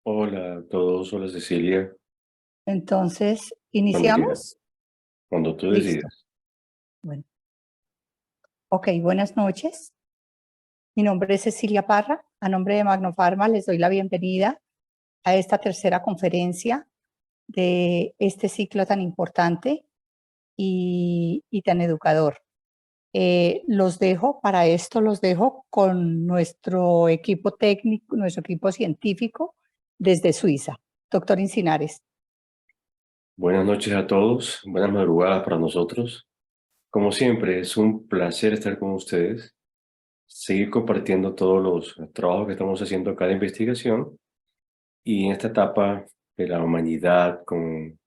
Hola a todos, hola Cecilia, Entonces, cuando quieras, ¿iniciamos? cuando tú Listo. decidas. Bueno, ok, buenas noches. Mi nombre es Cecilia Parra. A nombre de Magnofarma les doy la bienvenida a esta tercera conferencia de este ciclo tan importante y tan educador. Los dejo con nuestro equipo técnico, nuestro equipo científico desde Suiza. Doctor Encinares. Buenas noches a todos, buenas madrugadas para nosotros. Como siempre, es un placer estar con ustedes, seguir compartiendo todos los trabajos que estamos haciendo acá de investigación y en esta etapa de la humanidad con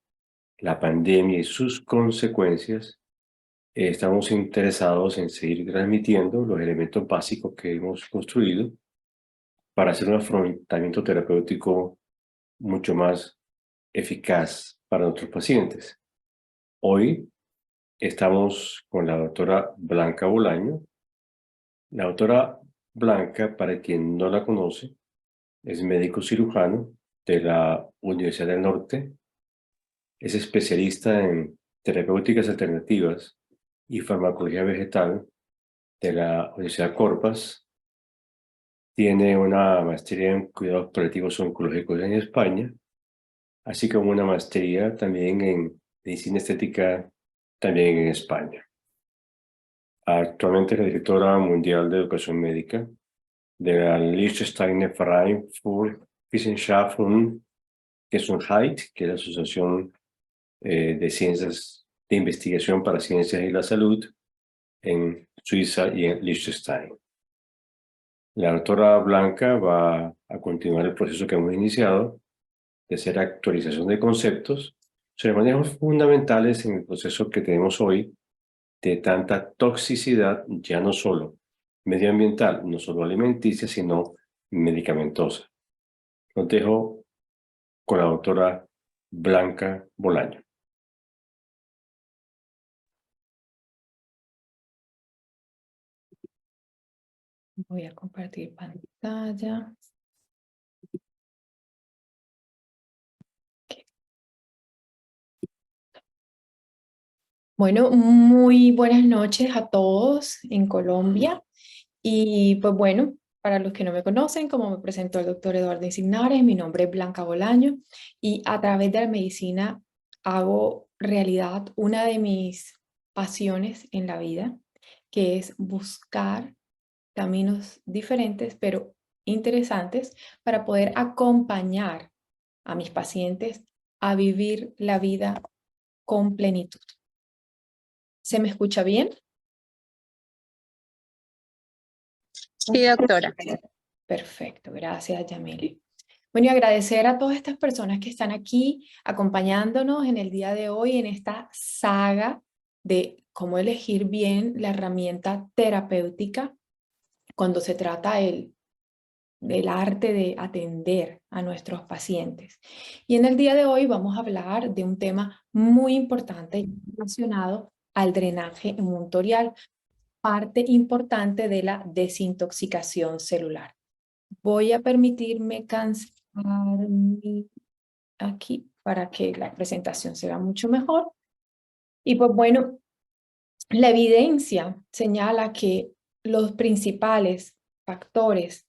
la pandemia y sus consecuencias, estamos interesados en seguir transmitiendo los elementos básicos que hemos construido para hacer un afrontamiento terapéutico mucho más eficaz para nuestros pacientes. Hoy estamos con la doctora Blanca Bolaño. La doctora Blanca, para quien no la conoce, es médico cirujano de la Universidad del Norte, es especialista en terapéuticas alternativas y farmacología vegetal de la Universidad Corpas, tiene una maestría en cuidados paliativos oncológicos en España, así como una maestría también en medicina estética también en España. Actualmente es la directora mundial de educación médica de la Liechtensteiner Verein für Wissenschaft und Gesundheit, que es la Asociación de Ciencias de Investigación para Ciencias y la Salud en Suiza y en Liechtenstein. La doctora Blanca va a continuar el proceso que hemos iniciado de hacer actualización de conceptos sobre manejos fundamentales en el proceso que tenemos hoy de tanta toxicidad, ya no solo medioambiental, no solo alimenticia, sino medicamentosa. Los dejo con la doctora Blanca Bolaño. Voy a compartir pantalla. Bueno, muy buenas noches a todos en Colombia. Y pues bueno, para los que no me conocen, como me presentó el doctor Eduardo Insignares, mi nombre es Blanca Bolaño y a través de la medicina hago realidad una de mis pasiones en la vida, que es buscar caminos diferentes, pero interesantes, para poder acompañar a mis pacientes a vivir la vida con plenitud. ¿Se me escucha bien? Sí, doctora. Perfecto, gracias, Yamile. Bueno, y agradecer a todas estas personas que están aquí acompañándonos en el día de hoy en esta saga de cómo elegir bien la herramienta terapéutica cuando se trata del arte de atender a nuestros pacientes. Y en el día de hoy vamos a hablar de un tema muy importante relacionado al drenaje monitorial, parte importante de la desintoxicación celular. Voy a permitirme cancelar aquí para que la presentación sea mucho mejor. Y pues bueno, la evidencia señala que los principales factores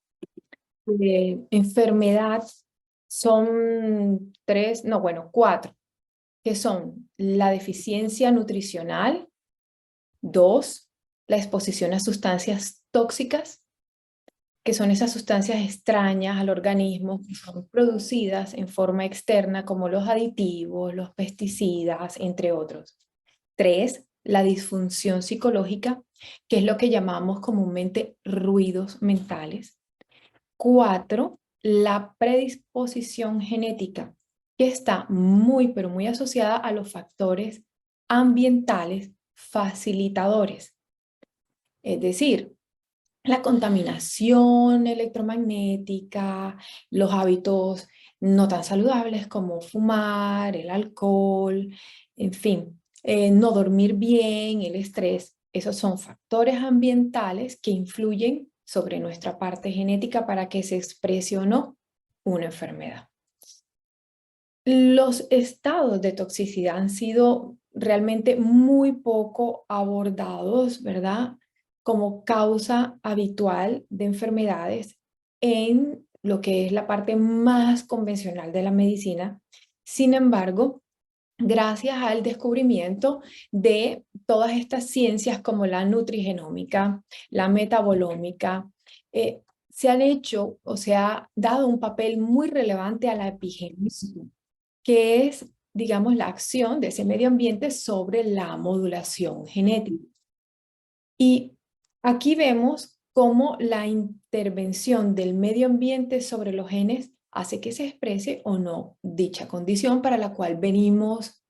de enfermedad son cuatro, que son la deficiencia nutricional, 2, la exposición a sustancias tóxicas, que son esas sustancias extrañas al organismo que son producidas en forma externa como los aditivos, los pesticidas, entre otros. 3, la disfunción psicológica, que es lo que llamamos comúnmente ruidos mentales. 4, la predisposición genética, que está muy, pero muy asociada a los factores ambientales facilitadores. Es decir, la contaminación electromagnética, los hábitos no tan saludables como fumar, el alcohol, en fin, no dormir bien, el estrés, esos son factores ambientales que influyen sobre nuestra parte genética para que se exprese o no una enfermedad. Los estados de toxicidad han sido realmente muy poco abordados, ¿verdad? Como causa habitual de enfermedades en lo que es la parte más convencional de la medicina. Sin embargo, gracias al descubrimiento de todas estas ciencias como la nutrigenómica, la metabolómica, se han hecho o se ha dado un papel muy relevante a la epigenética, que es, digamos, la acción de ese medio ambiente sobre la modulación genética. Y aquí vemos cómo la intervención del medio ambiente sobre los genes hace que se exprese o no dicha condición para la cual venimos,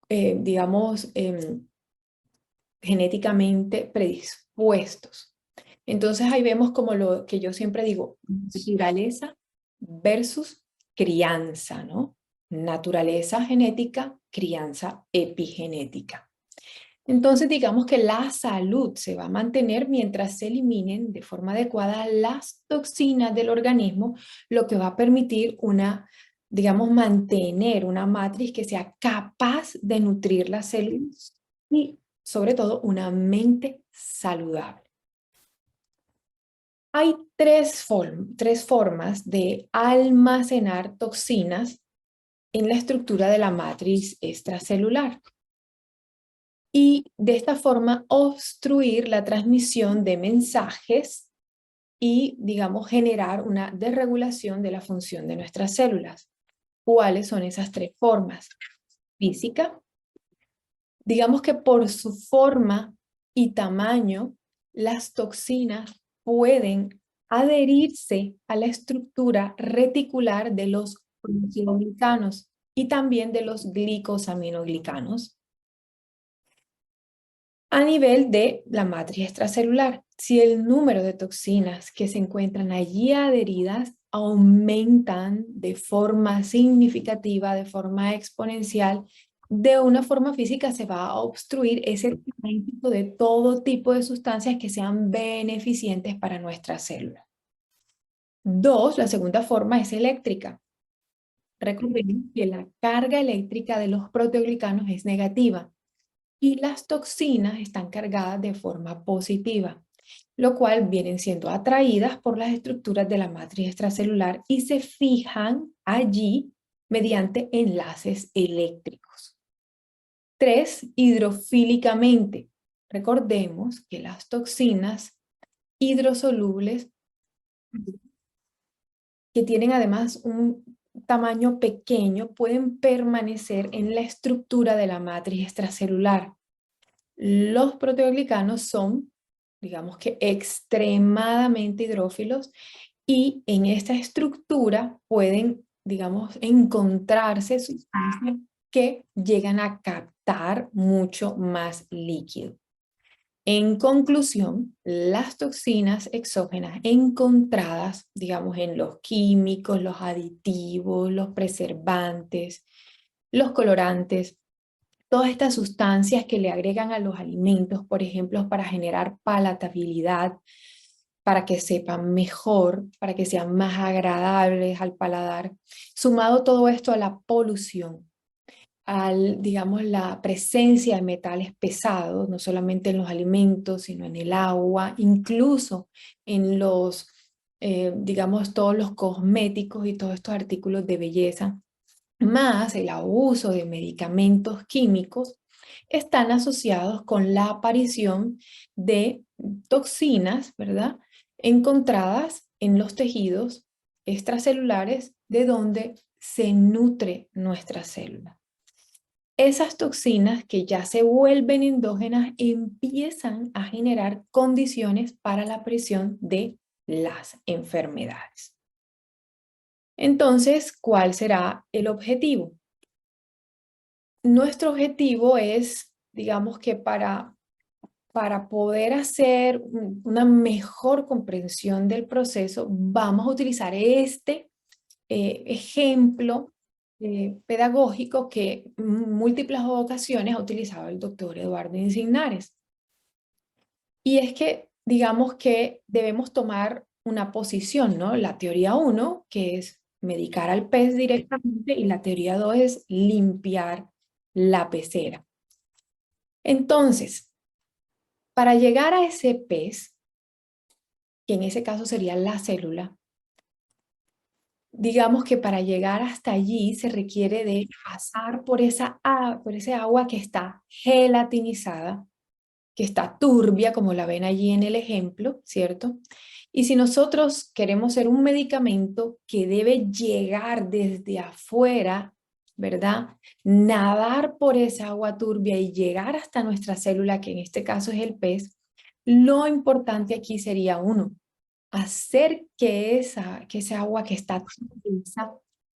digamos, genéticamente predispuestos. Entonces ahí vemos como lo que yo siempre digo, naturaleza versus crianza, ¿no? Naturaleza genética, crianza epigenética. Entonces digamos que la salud se va a mantener mientras se eliminen de forma adecuada las toxinas del organismo, lo que va a permitir digamos, mantener una matriz que sea capaz de nutrir las células y sobre todo una mente saludable. Hay tres formas de almacenar toxinas en la estructura de la matriz extracelular y de esta forma obstruir la transmisión de mensajes y, digamos, generar una desregulación de la función de nuestras células. ¿Cuáles son esas tres formas? Física. Digamos que por su forma y tamaño, las toxinas pueden adherirse a la estructura reticular de los proteoglicanos y también de los glicosaminoglicanos. A nivel de la matriz extracelular, si el número de toxinas que se encuentran allí adheridas aumentan de forma significativa, de forma exponencial, de una forma física se va a obstruir ese tránsito de todo tipo de sustancias que sean beneficientes para nuestra célula. Dos, la segunda forma es eléctrica. Recuerden que la carga eléctrica de los proteoglicanos es negativa y las toxinas están cargadas de forma positiva, lo cual vienen siendo atraídas por las estructuras de la matriz extracelular y se fijan allí mediante enlaces eléctricos. 3, hidrofílicamente. Recordemos que las toxinas hidrosolubles, que tienen además un tamaño pequeño, pueden permanecer en la estructura de la matriz extracelular. Los proteoglicanos son, digamos que extremadamente hidrófilos y en esta estructura pueden, digamos, encontrarse sustancias que llegan a captar mucho más líquido. En conclusión, las toxinas exógenas encontradas, digamos, en los químicos, los aditivos, los preservantes, los colorantes, todas estas sustancias que le agregan a los alimentos, por ejemplo, para generar palatabilidad, para que sepan mejor, para que sean más agradables al paladar, sumado todo esto a la polución, digamos, la presencia de metales pesados, no solamente en los alimentos, sino en el agua, incluso en los, digamos, todos los cosméticos y todos estos artículos de belleza, más el abuso de medicamentos químicos, están asociados con la aparición de toxinas, ¿verdad?, encontradas en los tejidos extracelulares de donde se nutre nuestra célula. Esas toxinas que ya se vuelven endógenas empiezan a generar condiciones para la aparición de las enfermedades. Entonces, ¿cuál será el objetivo? Nuestro objetivo es, digamos que para poder hacer una mejor comprensión del proceso, vamos a utilizar este ejemplo pedagógico que en múltiples ocasiones ha utilizado el doctor Eduardo Insignares. Y es que, digamos que debemos tomar una posición, ¿no? La teoría 1, que es medicar al pez directamente y la teoría 2 es limpiar la pecera. Entonces, para llegar a ese pez, que en ese caso sería la célula, digamos que para llegar hasta allí se requiere de pasar por ese agua que está gelatinizada, que está turbia, como la ven allí en el ejemplo, ¿cierto? Y si nosotros queremos ser un medicamento que debe llegar desde afuera, ¿verdad? Nadar por esa agua turbia y llegar hasta nuestra célula, que en este caso es el pez, lo importante aquí sería uno, hacer que esa agua que está tensa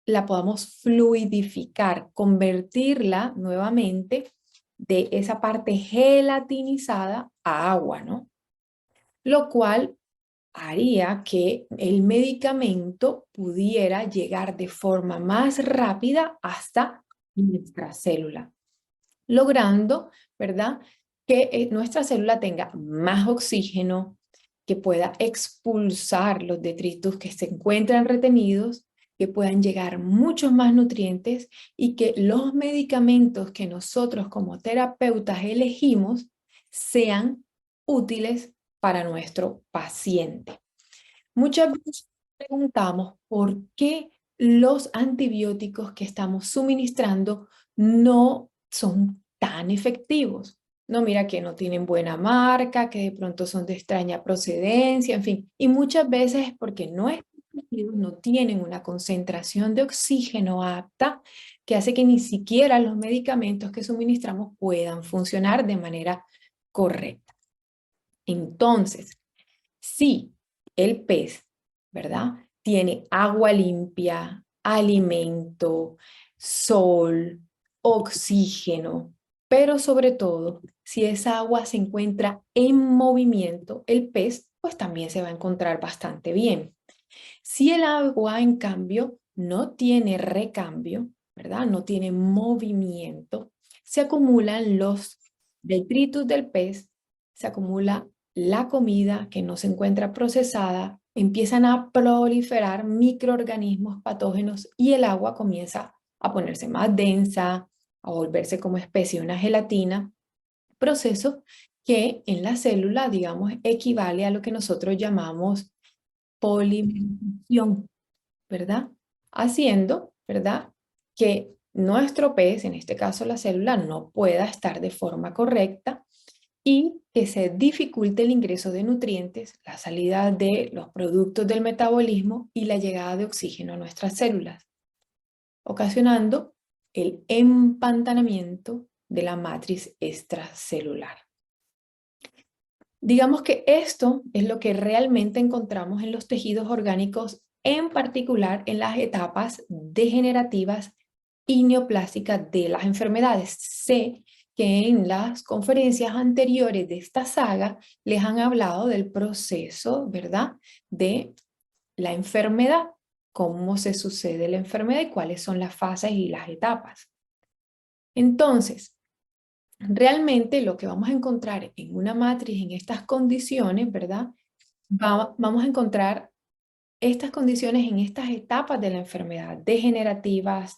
la podamos fluidificar, convertirla nuevamente de esa parte gelatinizada a agua, ¿no? Lo cual haría que el medicamento pudiera llegar de forma más rápida hasta nuestra célula, logrando, ¿verdad?, que nuestra célula tenga más oxígeno, que pueda expulsar los detritus que se encuentran retenidos, que puedan llegar muchos más nutrientes y que los medicamentos que nosotros como terapeutas elegimos sean útiles para nuestro paciente. Muchas veces preguntamos por qué los antibióticos que estamos suministrando no son tan efectivos. No, mira que no tienen buena marca, que de pronto son de extraña procedencia, en fin. Y muchas veces es porque nuestros tejidos no tienen una concentración de oxígeno apta que hace que ni siquiera los medicamentos que suministramos puedan funcionar de manera correcta. Entonces, si el pez, ¿verdad?, tiene agua limpia, alimento, sol, oxígeno, pero sobre todo, si esa agua se encuentra en movimiento, el pez pues también se va a encontrar bastante bien. Si el agua, en cambio, no tiene recambio, ¿verdad?, no tiene movimiento, se acumulan los detritus del pez, se acumula la comida que no se encuentra procesada, empiezan a proliferar microorganismos patógenos y el agua comienza a ponerse más densa, a volverse como especie de una gelatina, proceso que en la célula, digamos, equivale a lo que nosotros llamamos polimerización, ¿verdad? Haciendo, ¿verdad?, que nuestro pez, en este caso la célula, no pueda estar de forma correcta y que se dificulte el ingreso de nutrientes, la salida de los productos del metabolismo y la llegada de oxígeno a nuestras células, ocasionando el empantanamiento de la matriz extracelular. Digamos que esto es lo que realmente encontramos en los tejidos orgánicos, en particular en las etapas degenerativas y neoplásicas de las enfermedades. Sé que en las conferencias anteriores de esta saga les han hablado del proceso, ¿verdad?, de la enfermedad, cómo se sucede la enfermedad y cuáles son las fases y las etapas. Entonces, realmente lo que vamos a encontrar en una matriz en estas condiciones, ¿verdad?, vamos a encontrar estas condiciones en estas etapas de la enfermedad, degenerativas,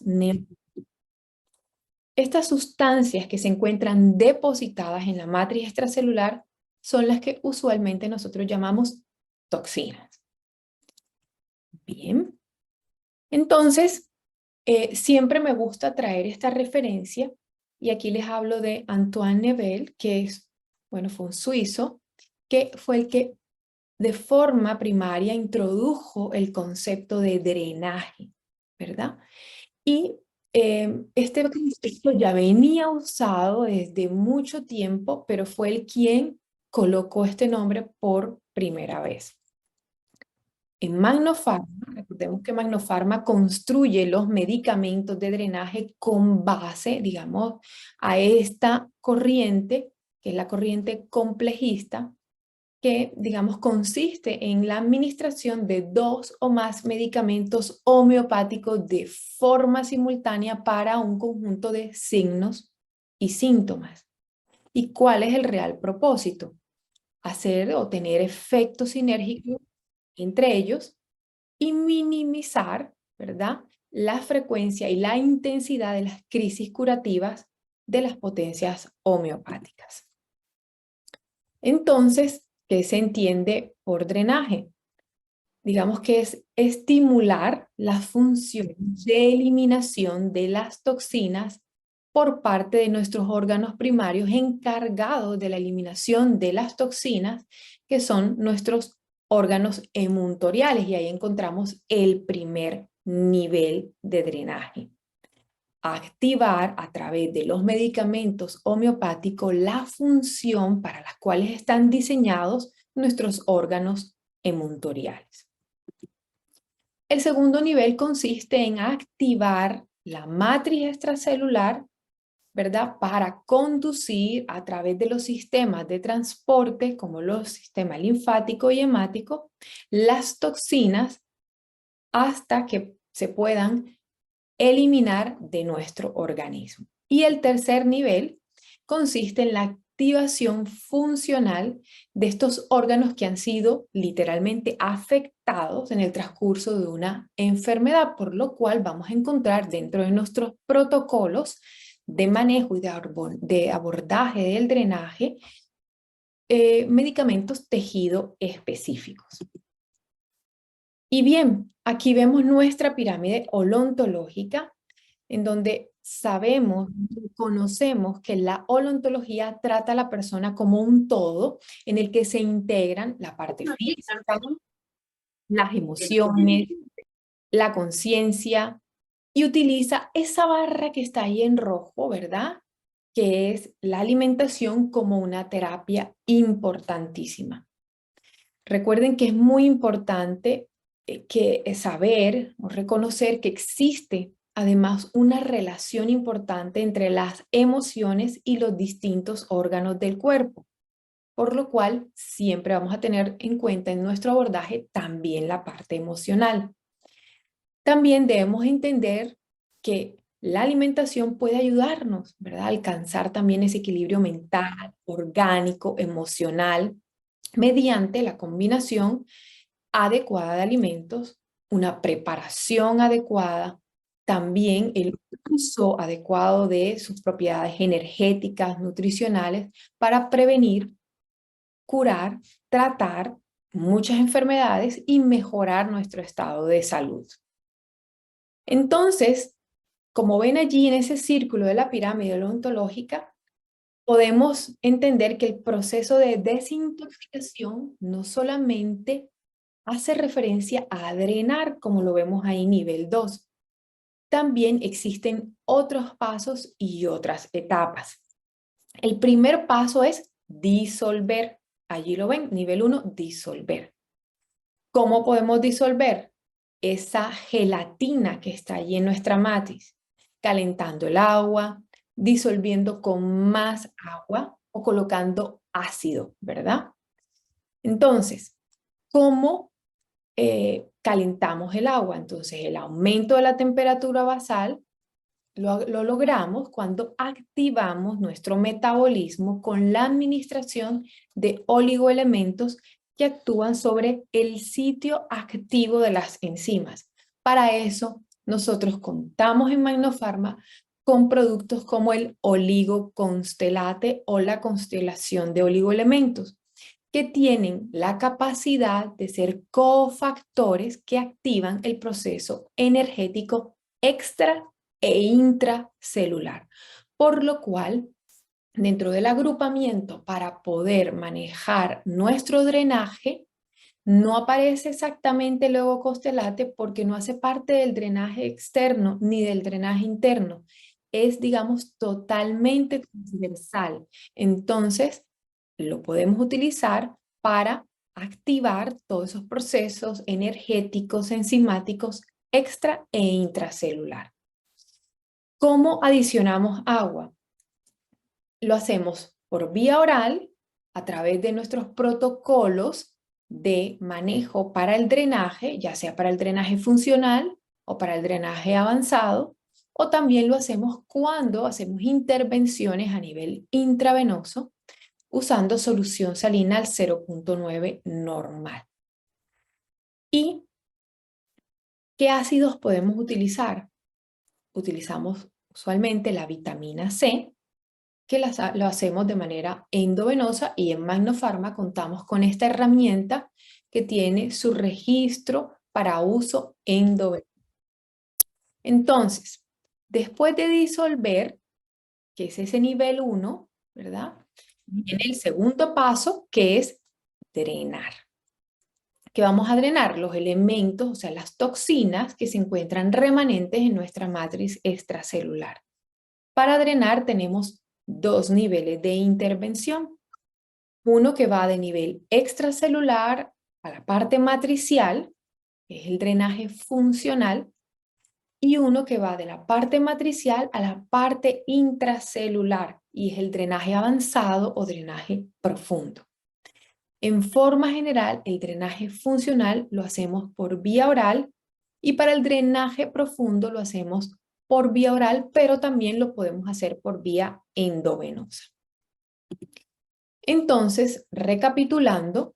Estas sustancias que se encuentran depositadas en la matriz extracelular son las que usualmente nosotros llamamos toxinas. Bien, entonces siempre me gusta traer esta referencia y aquí les hablo de Antoine Nebel, que es, bueno, fue un suizo, que fue el que de forma primaria introdujo el concepto de drenaje, ¿verdad? Y este concepto ya venía usado desde mucho tiempo, pero fue él quien colocó este nombre por primera vez. En Magnofarma, recordemos que Magnofarma construye los medicamentos de drenaje con base, digamos, a esta corriente, que es la corriente complejista, que, digamos, consiste en la administración de 2 o más medicamentos homeopáticos de forma simultánea para un conjunto de signos y síntomas. ¿Y cuál es el real propósito? Hacer o tener efectos sinérgicos entre ellos y minimizar ¿verdad?, la frecuencia y la intensidad de las crisis curativas de las potencias homeopáticas. Entonces, ¿qué se entiende por drenaje? Digamos que es estimular la función de eliminación de las toxinas por parte de nuestros órganos primarios encargados de la eliminación de las toxinas, que son nuestros órganos emuntoriales, y ahí encontramos el primer nivel de drenaje. Activar a través de los medicamentos homeopáticos la función para las cuales están diseñados nuestros órganos emuntoriales. El segundo nivel consiste en activar la matriz extracelular, ¿verdad?, para conducir a través de los sistemas de transporte, como los sistemas linfático y hemático, las toxinas hasta que se puedan eliminar de nuestro organismo. Y el tercer nivel consiste en la activación funcional de estos órganos que han sido literalmente afectados en el transcurso de una enfermedad, por lo cual vamos a encontrar dentro de nuestros protocolos de manejo y de abordaje del drenaje medicamentos tejido específicos. Y bien, aquí vemos nuestra pirámide olontológica, en donde sabemos, conocemos que la olontología trata a la persona como un todo, en el que se integran la parte física, las emociones, la conciencia, y utiliza esa barra que está ahí en rojo, ¿verdad?, que es la alimentación como una terapia importantísima. Recuerden que es muy importante saber o reconocer que existe además una relación importante entre las emociones y los distintos órganos del cuerpo, por lo cual siempre vamos a tener en cuenta en nuestro abordaje también la parte emocional. También debemos entender que la alimentación puede ayudarnos, ¿verdad?, a alcanzar también ese equilibrio mental, orgánico, emocional, mediante la combinación adecuada de alimentos, una preparación adecuada, también el uso adecuado de sus propiedades energéticas, nutricionales, para prevenir, curar, tratar muchas enfermedades y mejorar nuestro estado de salud. Entonces, como ven allí en ese círculo de la pirámide odontológica, podemos entender que el proceso de desintoxicación no solamente hace referencia a drenar, como lo vemos ahí nivel 2. También existen otros pasos y otras etapas. El primer paso es disolver. Allí lo ven, nivel 1, disolver. ¿Cómo podemos disolver esa gelatina que está allí en nuestra matriz? Calentando el agua, disolviendo con más agua o colocando ácido, ¿verdad? Entonces, ¿cómo calentamos el agua? Entonces, el aumento de la temperatura basal lo logramos cuando activamos nuestro metabolismo con la administración de oligoelementos que actúan sobre el sitio activo de las enzimas. Para eso, nosotros contamos en Magnofarma con productos como el oligoconstelate o la constelación de oligoelementos, que tienen la capacidad de ser cofactores que activan el proceso energético extra e intracelular, por lo cual dentro del agrupamiento para poder manejar nuestro drenaje no aparece exactamente el oligoconstelate porque no hace parte del drenaje externo ni del drenaje interno, es, digamos, totalmente transversal. Entonces lo podemos utilizar para activar todos esos procesos energéticos, enzimáticos extra e intracelular. ¿Cómo adicionamos agua? Lo hacemos por vía oral, a través de nuestros protocolos de manejo para el drenaje, ya sea para el drenaje funcional o para el drenaje avanzado, o también lo hacemos cuando hacemos intervenciones a nivel intravenoso, usando solución salina al 0.9 normal. Y ¿Qué ácidos podemos utilizar? Utilizamos usualmente la vitamina C, que lo hacemos de manera endovenosa, y en Magnofarma contamos con esta herramienta que tiene su registro para uso endovenoso. Entonces, después de disolver, que es ese nivel 1, ¿verdad? Viene el segundo paso, que es drenar. Que vamos a drenar los elementos, o sea, las toxinas que se encuentran remanentes en nuestra matriz extracelular. Para drenar tenemos dos niveles de intervención. Uno que va de nivel extracelular a la parte matricial, que es el drenaje funcional, y uno que va de la parte matricial a la parte intracelular, y es el drenaje avanzado o drenaje profundo. En forma general, el drenaje funcional lo hacemos por vía oral, y para el drenaje profundo lo hacemos por vía oral, pero también lo podemos hacer por vía endovenosa. Entonces, recapitulando,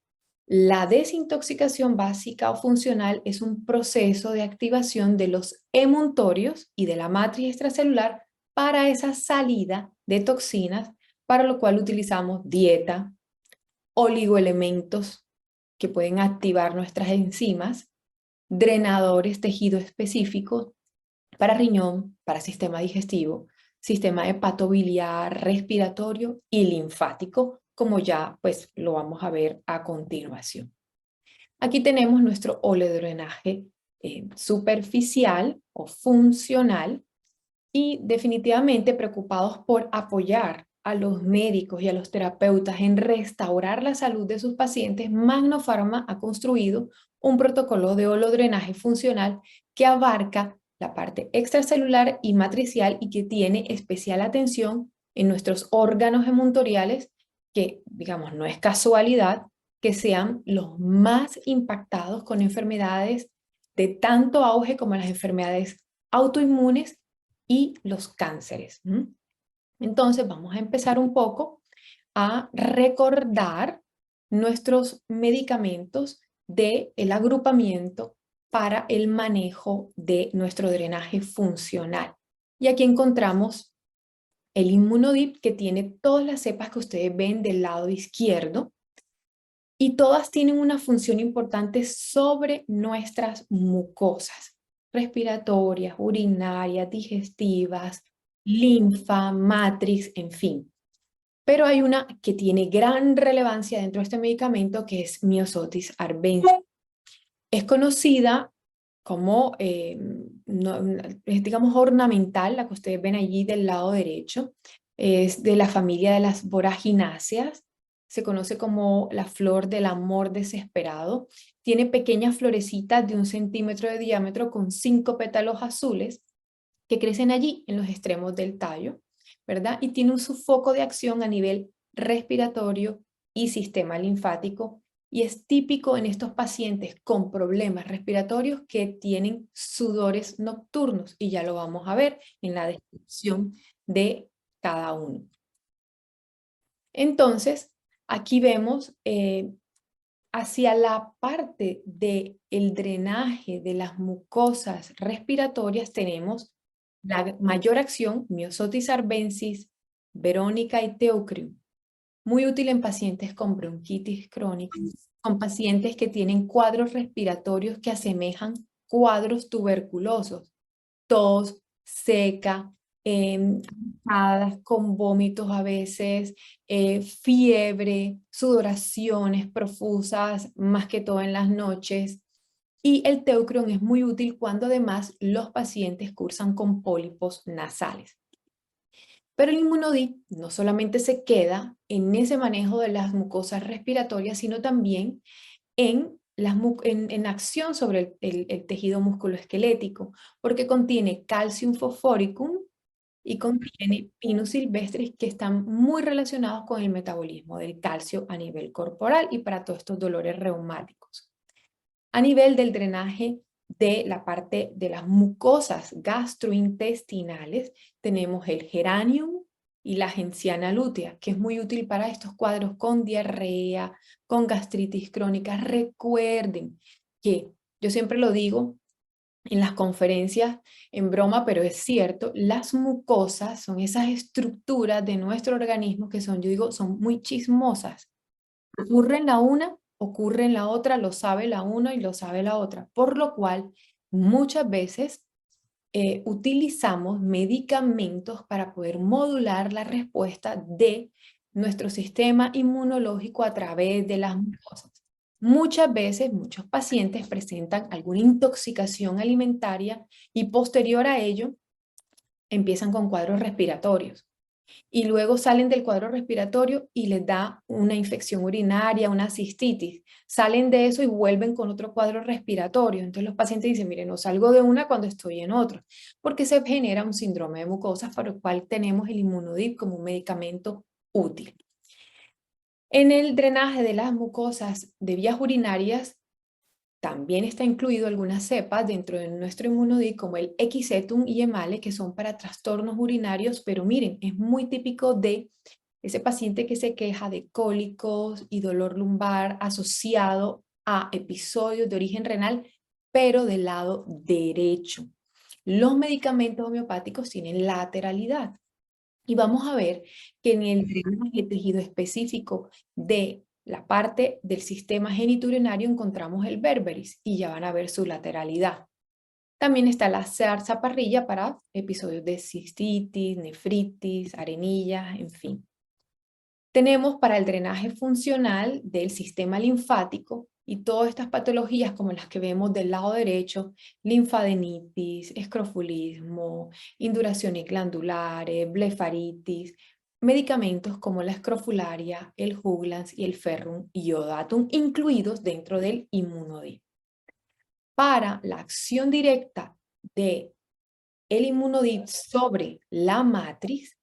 la desintoxicación básica o funcional es un proceso de activación de los emuntorios y de la matriz extracelular para esa salida de toxinas, para lo cual utilizamos dieta, oligoelementos que pueden activar nuestras enzimas, drenadores tejido específicos para riñón, para sistema digestivo, sistema hepatobiliar, respiratorio y linfático, como ya pues lo vamos a ver a continuación. Aquí tenemos nuestro oleodrenaje superficial o funcional, y definitivamente preocupados por apoyar a los médicos y a los terapeutas en restaurar la salud de sus pacientes, Magnofarma ha construido un protocolo de holodrenaje funcional que abarca la parte extracelular y matricial, y que tiene especial atención en nuestros órganos emuntoriales, que digamos no es casualidad que sean los más impactados con enfermedades de tanto auge como las enfermedades autoinmunes y los cánceres. Entonces vamos a empezar un poco a recordar nuestros medicamentos del agrupamiento para el manejo de nuestro drenaje funcional. Y aquí encontramos el Immunodip, que tiene todas las cepas que ustedes ven del lado izquierdo, y todas tienen una función importante sobre nuestras mucosas respiratorias, urinarias, digestivas, linfa, matrix, en fin. Pero hay una que tiene gran relevancia dentro de este medicamento, que es Myosotis arbensis. Es conocida como, digamos, ornamental, la que ustedes ven allí del lado derecho. Es de la familia de las voragináceas. Se conoce como la flor del amor desesperado. Tiene pequeñas florecitas de 1 centímetro de diámetro con 5 pétalos azules que crecen allí en los extremos del tallo, ¿verdad? Y tiene su foco de acción a nivel respiratorio y sistema linfático, y es típico en estos pacientes con problemas respiratorios que tienen sudores nocturnos, y ya lo vamos a ver en la descripción de cada uno. Entonces, aquí vemos hacia la parte del drenaje de las mucosas respiratorias tenemos la mayor acción, Myosotis arbensis, Verónica y Teucrium. Muy útil en pacientes con bronquitis crónica, con pacientes que tienen cuadros respiratorios que asemejan cuadros tuberculosos, tos, seca, con vómitos a veces, fiebre, sudoraciones profusas, más que todo en las noches. Y el Teucrium es muy útil cuando además los pacientes cursan con pólipos nasales. Pero el Immunodip no solamente se queda en ese manejo de las mucosas respiratorias, sino también en acción sobre el tejido musculoesquelético, porque contiene calcium fosforicum y contiene Pinus silvestris, que están muy relacionados con el metabolismo del calcio a nivel corporal y para todos estos dolores reumáticos. A nivel del drenaje de la parte de las mucosas gastrointestinales, tenemos el geranium y la genciana lútea, que es muy útil para estos cuadros con diarrea, con gastritis crónica. Recuerden que, yo siempre lo digo, en las conferencias en broma, pero es cierto, las mucosas son esas estructuras de nuestro organismo que son, yo digo, son muy chismosas. Ocurre en la una, ocurre en la otra, lo sabe la una y lo sabe la otra, por lo cual muchas veces utilizamos medicamentos para poder modular la respuesta de nuestro sistema inmunológico a través de las mucosas. Muchas veces, muchos pacientes presentan alguna intoxicación alimentaria y posterior a ello empiezan con cuadros respiratorios. Y luego salen del cuadro respiratorio y les da una infección urinaria, una cistitis. Salen de eso y vuelven con otro cuadro respiratorio. Entonces los pacientes dicen, mire, no salgo de una cuando estoy en otra, porque se genera un síndrome de mucosas para el cual tenemos el Immunodip como un medicamento útil. En el drenaje de las mucosas de vías urinarias también está incluido algunas cepas dentro de nuestro Immunodip como el Equisetum y Emale, que son para trastornos urinarios, pero miren, es muy típico de ese paciente que se queja de cólicos y dolor lumbar asociado a episodios de origen renal, pero del lado derecho. Los medicamentos homeopáticos tienen lateralidad. Y vamos a ver que en el drenaje tejido específico de la parte del sistema genitourinario encontramos el berberis y ya van a ver su lateralidad. También está la zarzaparrilla para episodios de cistitis, nefritis, arenillas, en fin. Tenemos para el drenaje funcional del sistema linfático y todas estas patologías como las que vemos del lado derecho, linfadenitis, escrofulismo, induraciones glandulares, blefaritis, medicamentos como la escrofularia, el Juglans y el ferrum iodatum incluidos dentro del Immunodip. Para la acción directa de el Immunodip sobre la matriz,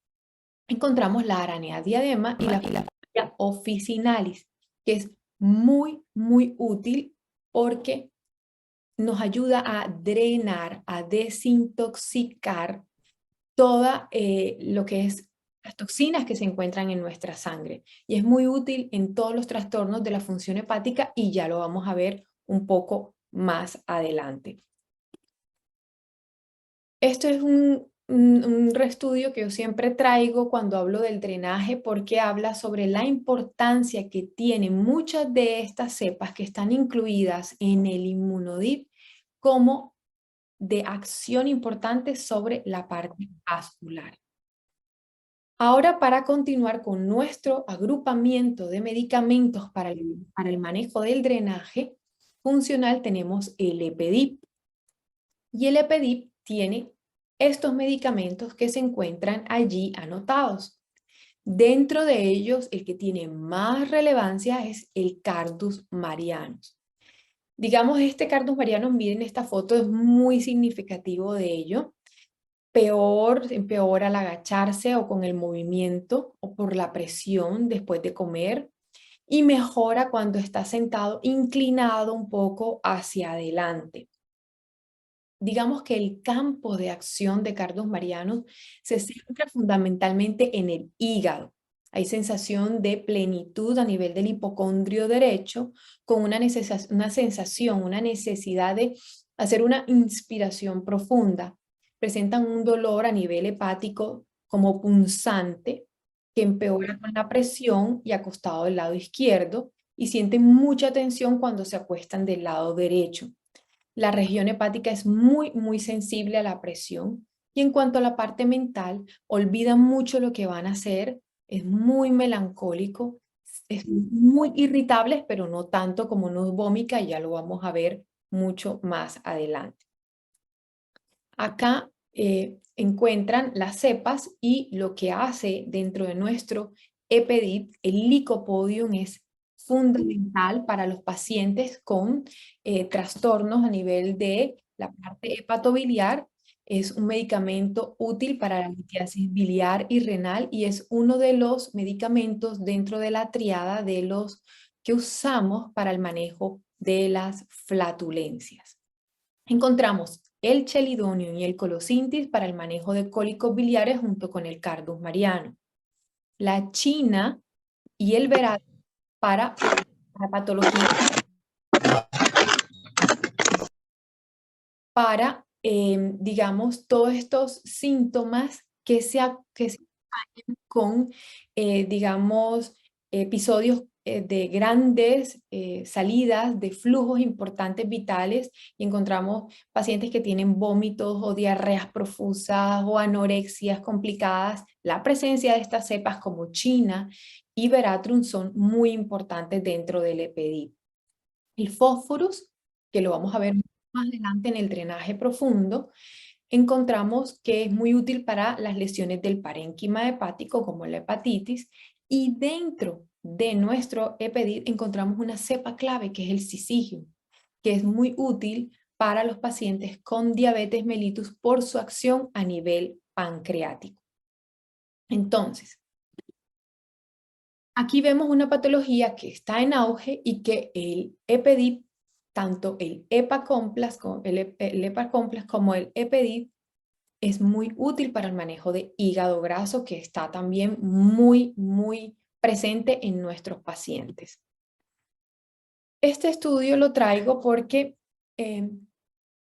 encontramos la aranea diadema y la Filaria officinalis, que es muy, muy útil porque nos ayuda a drenar, a desintoxicar toda lo que es las toxinas que se encuentran en nuestra sangre. Y es muy útil en todos los trastornos de la función hepática y ya lo vamos a ver un poco más adelante. Esto es un reestudio que yo siempre traigo cuando hablo del drenaje porque habla sobre la importancia que tienen muchas de estas cepas que están incluidas en el Immunodip como de acción importante sobre la parte vascular. Ahora, para continuar con nuestro agrupamiento de medicamentos para el manejo del drenaje funcional, tenemos el EPDIP. Y el EPDIP tiene estos medicamentos que se encuentran allí anotados. Dentro de ellos, el que tiene más relevancia es el Cardus marianus. Digamos, este Cardus marianus, miren esta foto, es muy significativo de ello. Empeora al agacharse o con el movimiento o por la presión después de comer y mejora cuando está sentado inclinado un poco hacia adelante. Digamos que el campo de acción de Cardus marianus se centra fundamentalmente en el hígado. Hay sensación de plenitud a nivel del hipocondrio derecho, con una sensación, una necesidad de hacer una inspiración profunda. Presentan un dolor a nivel hepático como punzante, que empeora con la presión y acostado del lado izquierdo, y sienten mucha tensión cuando se acuestan del lado derecho. La región hepática es muy, muy sensible a la presión. Y en cuanto a la parte mental, olvidan mucho lo que van a hacer, es muy melancólico, es muy irritables, pero no tanto como nos vómica, y ya lo vamos a ver mucho más adelante. Acá encuentran las cepas y lo que hace dentro de nuestro EPDIP, el Lycopodium es fundamental para los pacientes con trastornos a nivel de la parte hepatobiliar. Es un medicamento útil para la litiasis biliar y renal y es uno de los medicamentos dentro de la triada de los que usamos para el manejo de las flatulencias. Encontramos el Chelidonium y el Colosintis para el manejo de cólicos biliares junto con el Cardus marianus. La China y el Verato para la patología para, digamos, todos estos síntomas que se acompañan con, digamos, episodios de grandes salidas de flujos importantes vitales, y encontramos pacientes que tienen vómitos o diarreas profusas o anorexias complicadas. La presencia de estas cepas como China y Veratrum son muy importantes dentro del EPDIP. El fósforus, que lo vamos a ver más adelante en el drenaje profundo, encontramos que es muy útil para las lesiones del parénquima hepático como la hepatitis, y dentro de nuestro EPDIP encontramos una cepa clave que es el Syzygium, que es muy útil para los pacientes con diabetes mellitus por su acción a nivel pancreático. Entonces, aquí vemos una patología que está en auge y que el EPDIP, tanto el EPA-Complex como el EPDIP, es muy útil para el manejo de hígado graso, que está también muy presente en nuestros pacientes. Este estudio lo traigo porque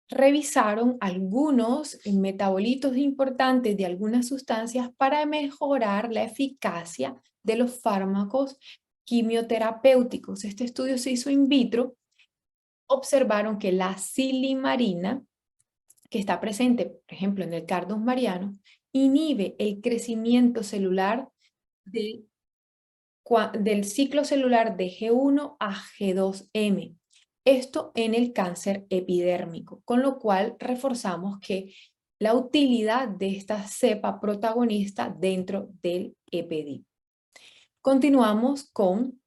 revisaron algunos metabolitos importantes de algunas sustancias para mejorar la eficacia de los fármacos quimioterapéuticos. Este estudio se hizo in vitro. Observaron que la silimarina, que está presente, por ejemplo, en el Cardus mariano, inhibe el crecimiento celular del ciclo celular de G1 a G2M. Esto en el cáncer epidérmico, con lo cual reforzamos que la utilidad de esta cepa protagonista dentro del EPDIP. Continuamos con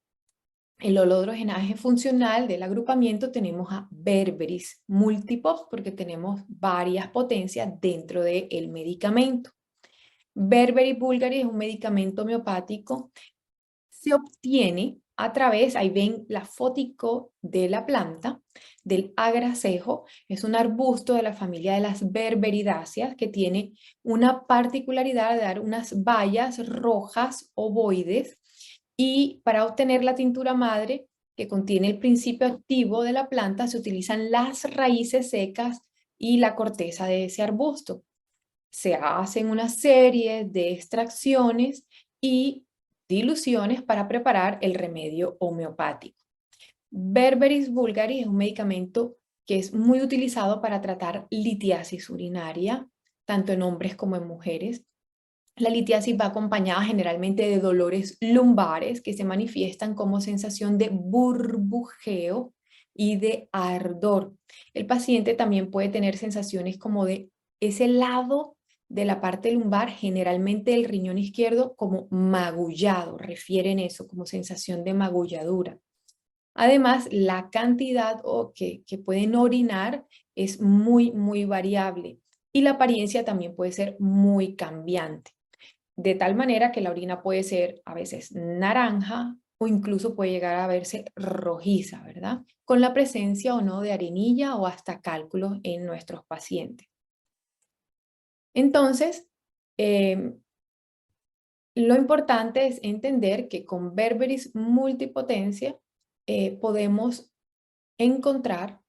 el holodrogenaje funcional del agrupamiento. Tenemos a Berberis múltiplos porque tenemos varias potencias dentro del medicamento. Berberis bulgaris es un medicamento homeopático. Se obtiene a través, ahí ven la fotico de la planta, del agracejo. Es un arbusto de la familia de las berberidáceas que tiene una particularidad de dar unas bayas rojas ovoides, y para obtener la tintura madre que contiene el principio activo de la planta se utilizan las raíces secas y la corteza de ese arbusto. Se hacen una serie de extracciones y diluciones para preparar el remedio homeopático. Berberis bulgaris es un medicamento que es muy utilizado para tratar litiasis urinaria, tanto en hombres como en mujeres. La litiasis va acompañada generalmente de dolores lumbares que se manifiestan como sensación de burbujeo y de ardor. El paciente también puede tener sensaciones como de ese lado de la parte lumbar, generalmente el riñón izquierdo, como magullado, refieren eso como sensación de magulladura. Además, la cantidad que pueden orinar es muy variable, y la apariencia también puede ser muy cambiante, de tal manera que la orina puede ser a veces naranja o incluso puede llegar a verse rojiza, ¿verdad? Con la presencia o no de arenilla o hasta cálculos en nuestros pacientes. Entonces, lo importante es entender que con Berberis multipotencia podemos encontrar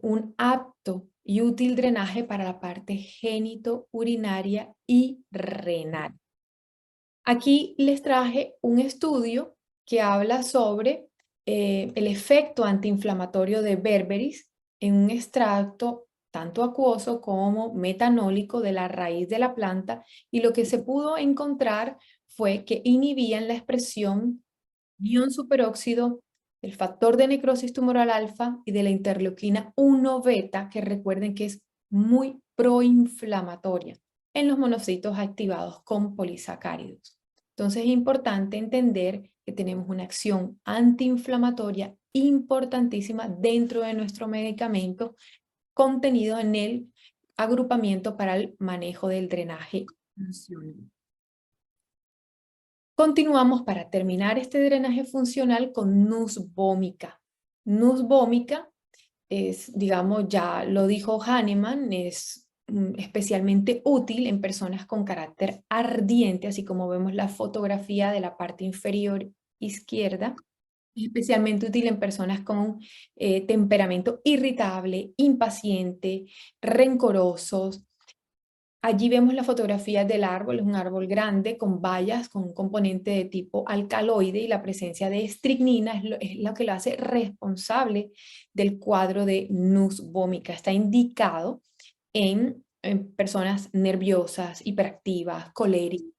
un apto y útil drenaje para la parte genitourinaria y renal. Aquí les traje un estudio que habla sobre el efecto antiinflamatorio de Berberis en un extracto tanto acuoso como metanólico de la raíz de la planta, y lo que se pudo encontrar fue que inhibían la expresión de ion superóxido, del factor de necrosis tumoral alfa y de la interleuquina 1 beta, que recuerden que es muy proinflamatoria en los monocitos activados con polisacáridos. Entonces es importante entender que tenemos una acción antiinflamatoria importantísima dentro de nuestro medicamento contenido en el agrupamiento para el manejo del drenaje funcional. Continuamos para terminar este drenaje funcional con Nus vomica. Nus vomica es, digamos, ya lo dijo Hahnemann, es especialmente útil en personas con carácter ardiente, así como vemos la fotografía de la parte inferior izquierda. Es especialmente útil en personas con temperamento irritable, impaciente, rencorosos. Allí vemos la fotografía del árbol, es un árbol grande con bayas, con un componente de tipo alcaloide, y la presencia de estricnina es lo que lo hace responsable del cuadro de nus vomica. Está indicado en personas nerviosas, hiperactivas, coléricas,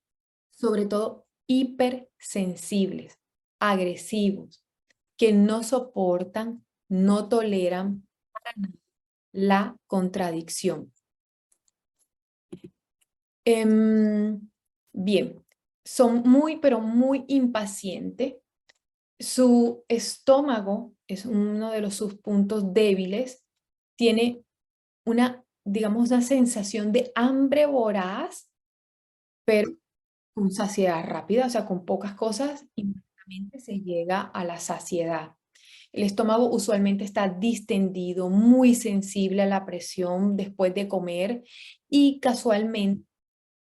sobre todo hipersensibles, agresivos, que no soportan, no toleran para nada la contradicción. Bien, son muy, pero muy impacientes. Su estómago es uno de sus puntos débiles. Tiene digamos, una sensación de hambre voraz, pero con saciedad rápida, o sea, con pocas cosas, inmediatamente se llega a la saciedad. El estómago usualmente está distendido, muy sensible a la presión después de comer, y casualmente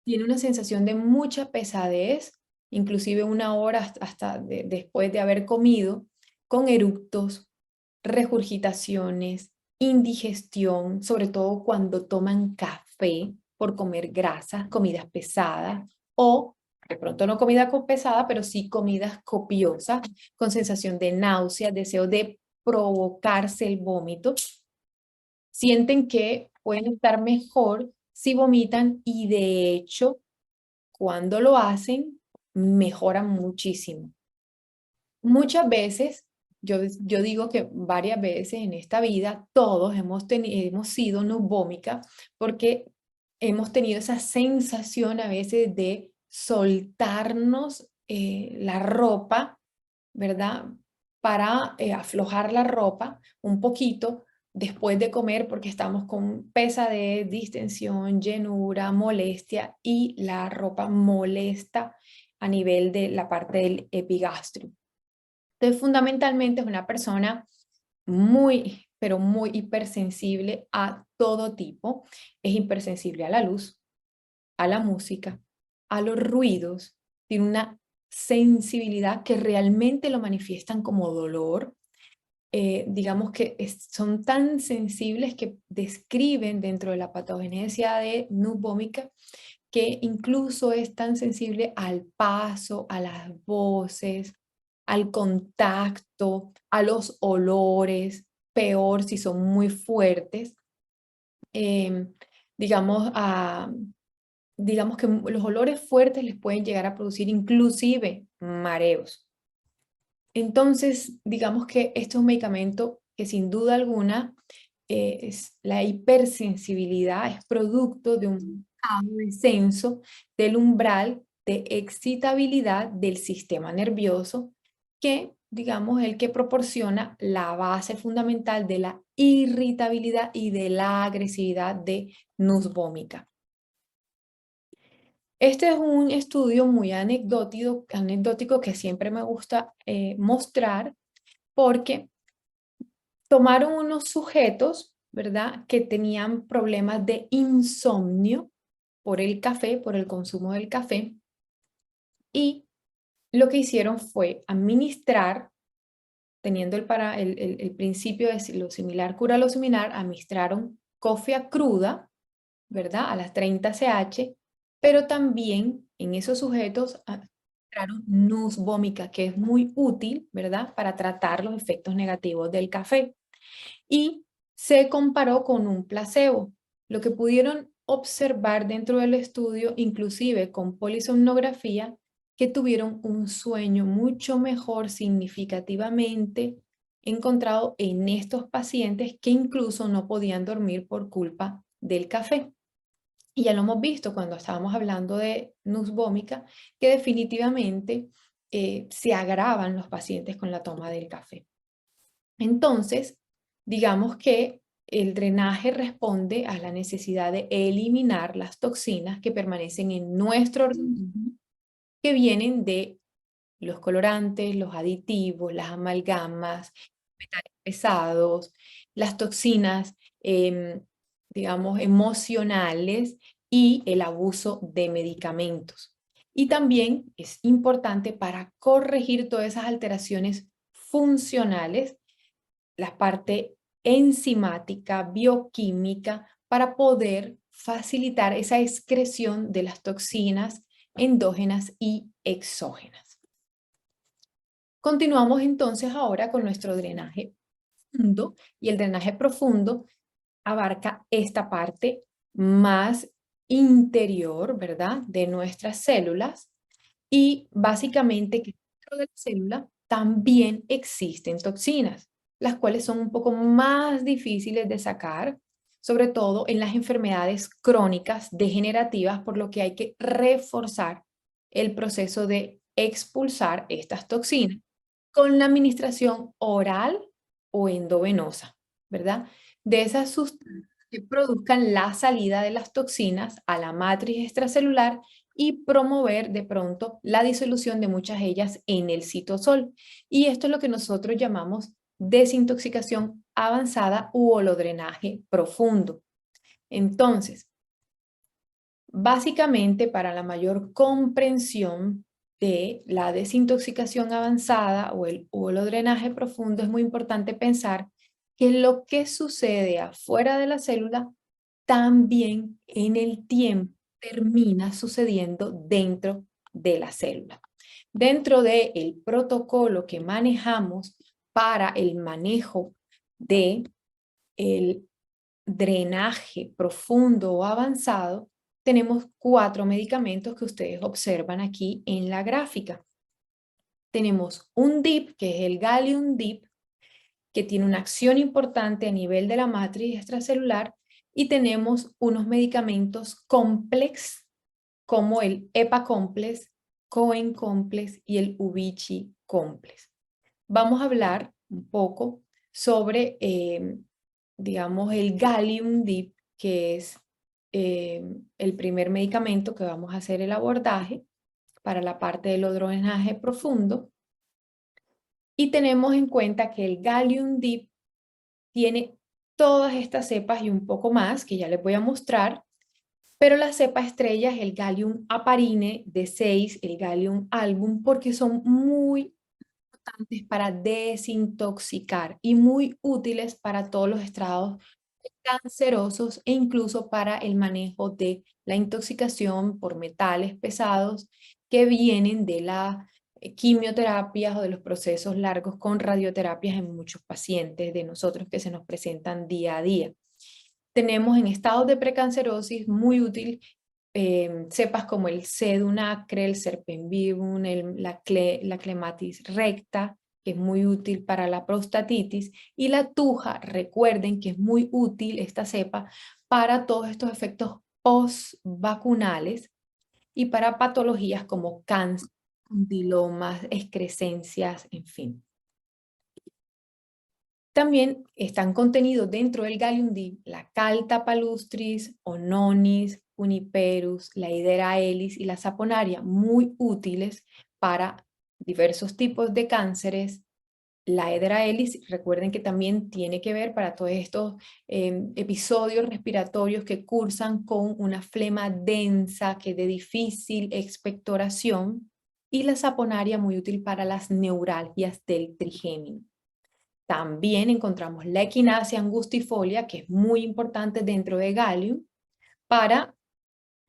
tiene una sensación de mucha pesadez, inclusive 1 hora hasta después de haber comido, con eructos, regurgitaciones, indigestión, sobre todo cuando toman café por comer grasas, comidas pesadas, o de pronto no comida pesada, pero sí comidas copiosas, con sensación de náusea, deseo de provocarse el vómito. Sienten que pueden estar mejor si vomitan, y de hecho, cuando lo hacen, mejoran muchísimo. Muchas veces, yo digo que varias veces en esta vida, todos hemos sido nubómica, porque hemos tenido esa sensación a veces de soltarnos la ropa, ¿verdad? Para aflojar la ropa un poquito después de comer, porque estamos con pesadez, distensión, llenura, molestia, y la ropa molesta a nivel de la parte del epigastrio. Entonces, fundamentalmente es una persona muy, pero muy hipersensible a todo tipo. Es hipersensible a la luz, a la música, a los ruidos. Tiene una sensibilidad que realmente lo manifiestan como dolor. Digamos que son tan sensibles que describen dentro de la patogenesia de nubómica que incluso es tan sensible al paso, a las voces, al contacto, a los olores, peor si son muy fuertes. Digamos, digamos que los olores fuertes les pueden llegar a producir inclusive mareos. Entonces, digamos que este es un medicamento que sin duda alguna es la hipersensibilidad, es producto de un descenso del umbral de excitabilidad del sistema nervioso, que, digamos, es el que proporciona la base fundamental de la irritabilidad y de la agresividad de nus vomica. Este es un estudio muy anecdótico que siempre me gusta mostrar, porque tomaron unos sujetos, ¿verdad?, que tenían problemas de insomnio por el café, por el consumo del café, y lo que hicieron fue administrar, teniendo el principio de lo similar cura lo similar, administraron cofia cruda, ¿verdad?, a las 30 ch, pero también en esos sujetos administraron nus vomica, que es muy útil, ¿verdad?, para tratar los efectos negativos del café. Y se comparó con un placebo. Lo que pudieron observar dentro del estudio, inclusive con polisomnografía, que tuvieron un sueño mucho mejor significativamente encontrado en estos pacientes que incluso no podían dormir por culpa del café. Y ya lo hemos visto cuando estábamos hablando de nus vomica, que definitivamente se agravan los pacientes con la toma del café. Entonces, digamos que el drenaje responde a la necesidad de eliminar las toxinas que permanecen en nuestro organismo, que vienen de los colorantes, los aditivos, las amalgamas, metales pesados, las toxinas, digamos, emocionales, y el abuso de medicamentos. Y también es importante para corregir todas esas alteraciones funcionales, la parte enzimática, bioquímica, para poder facilitar esa excreción de las toxinas endógenas y exógenas. Continuamos entonces ahora con nuestro drenaje profundo, y el drenaje profundo abarca esta parte más interior, ¿verdad?, de nuestras células, y básicamente que dentro de la célula también existen toxinas, las cuales son un poco más difíciles de sacar, sobre todo en las enfermedades crónicas degenerativas, por lo que hay que reforzar el proceso de expulsar estas toxinas con la administración oral o endovenosa, ¿verdad? De esas sustancias que produzcan la salida de las toxinas a la matriz extracelular y promover de pronto la disolución de muchas de ellas en el citosol. Y esto es lo que nosotros llamamos desintoxicación avanzada u holodrenaje profundo. Entonces, básicamente para la mayor comprensión de la desintoxicación avanzada o el holodrenaje profundo, es muy importante pensar que lo que sucede afuera de la célula también en el tiempo termina sucediendo dentro de la célula. Dentro del protocolo que manejamos para el manejo de el drenaje profundo o avanzado, tenemos 4 medicamentos que ustedes observan aquí en la gráfica. Tenemos un DIP, que es el Gallium DIP, que tiene una acción importante a nivel de la matriz extracelular, y tenemos unos medicamentos complex como el EPA complex, COEN complex y el UBICHI complex. Vamos a hablar un poco sobre, digamos, el Gallium DIP, que es el primer medicamento que vamos a hacer el abordaje para la parte del holodrenaje profundo. Y tenemos en cuenta que el Gallium DIP tiene todas estas cepas y un poco más, que ya les voy a mostrar, pero la cepa estrella es el Gallium Aparine D6, el Gallium Album, porque son muy importantes para desintoxicar y muy útiles para todos los estrados cancerosos e incluso para el manejo de la intoxicación por metales pesados que vienen de la quimioterapias o de los procesos largos con radioterapias en muchos pacientes de nosotros que se nos presentan día a día. Tenemos en estados de precancerosis muy útil cepas como el Sedunacre, el Serpinvibum, la Clematis recta, que es muy útil para la prostatitis, y la tuja, recuerden que es muy útil esta cepa para todos estos efectos post-vacunales y para patologías como cáncer, condilomas, excrescencias, en fin. También están contenidos dentro del Gallium DIP la Caltha palustris, Ononis, Juniperus, la Hydera Elis y la Saponaria, muy útiles para diversos tipos de cánceres. La Hydera Elis, recuerden que también tiene que ver para todos estos episodios respiratorios que cursan con una flema densa, que de difícil expectoración, y la Saponaria muy útil para las neuralgias del trigémino. También encontramos la Echinacea angustifolia, que es muy importante dentro de Gallium, para,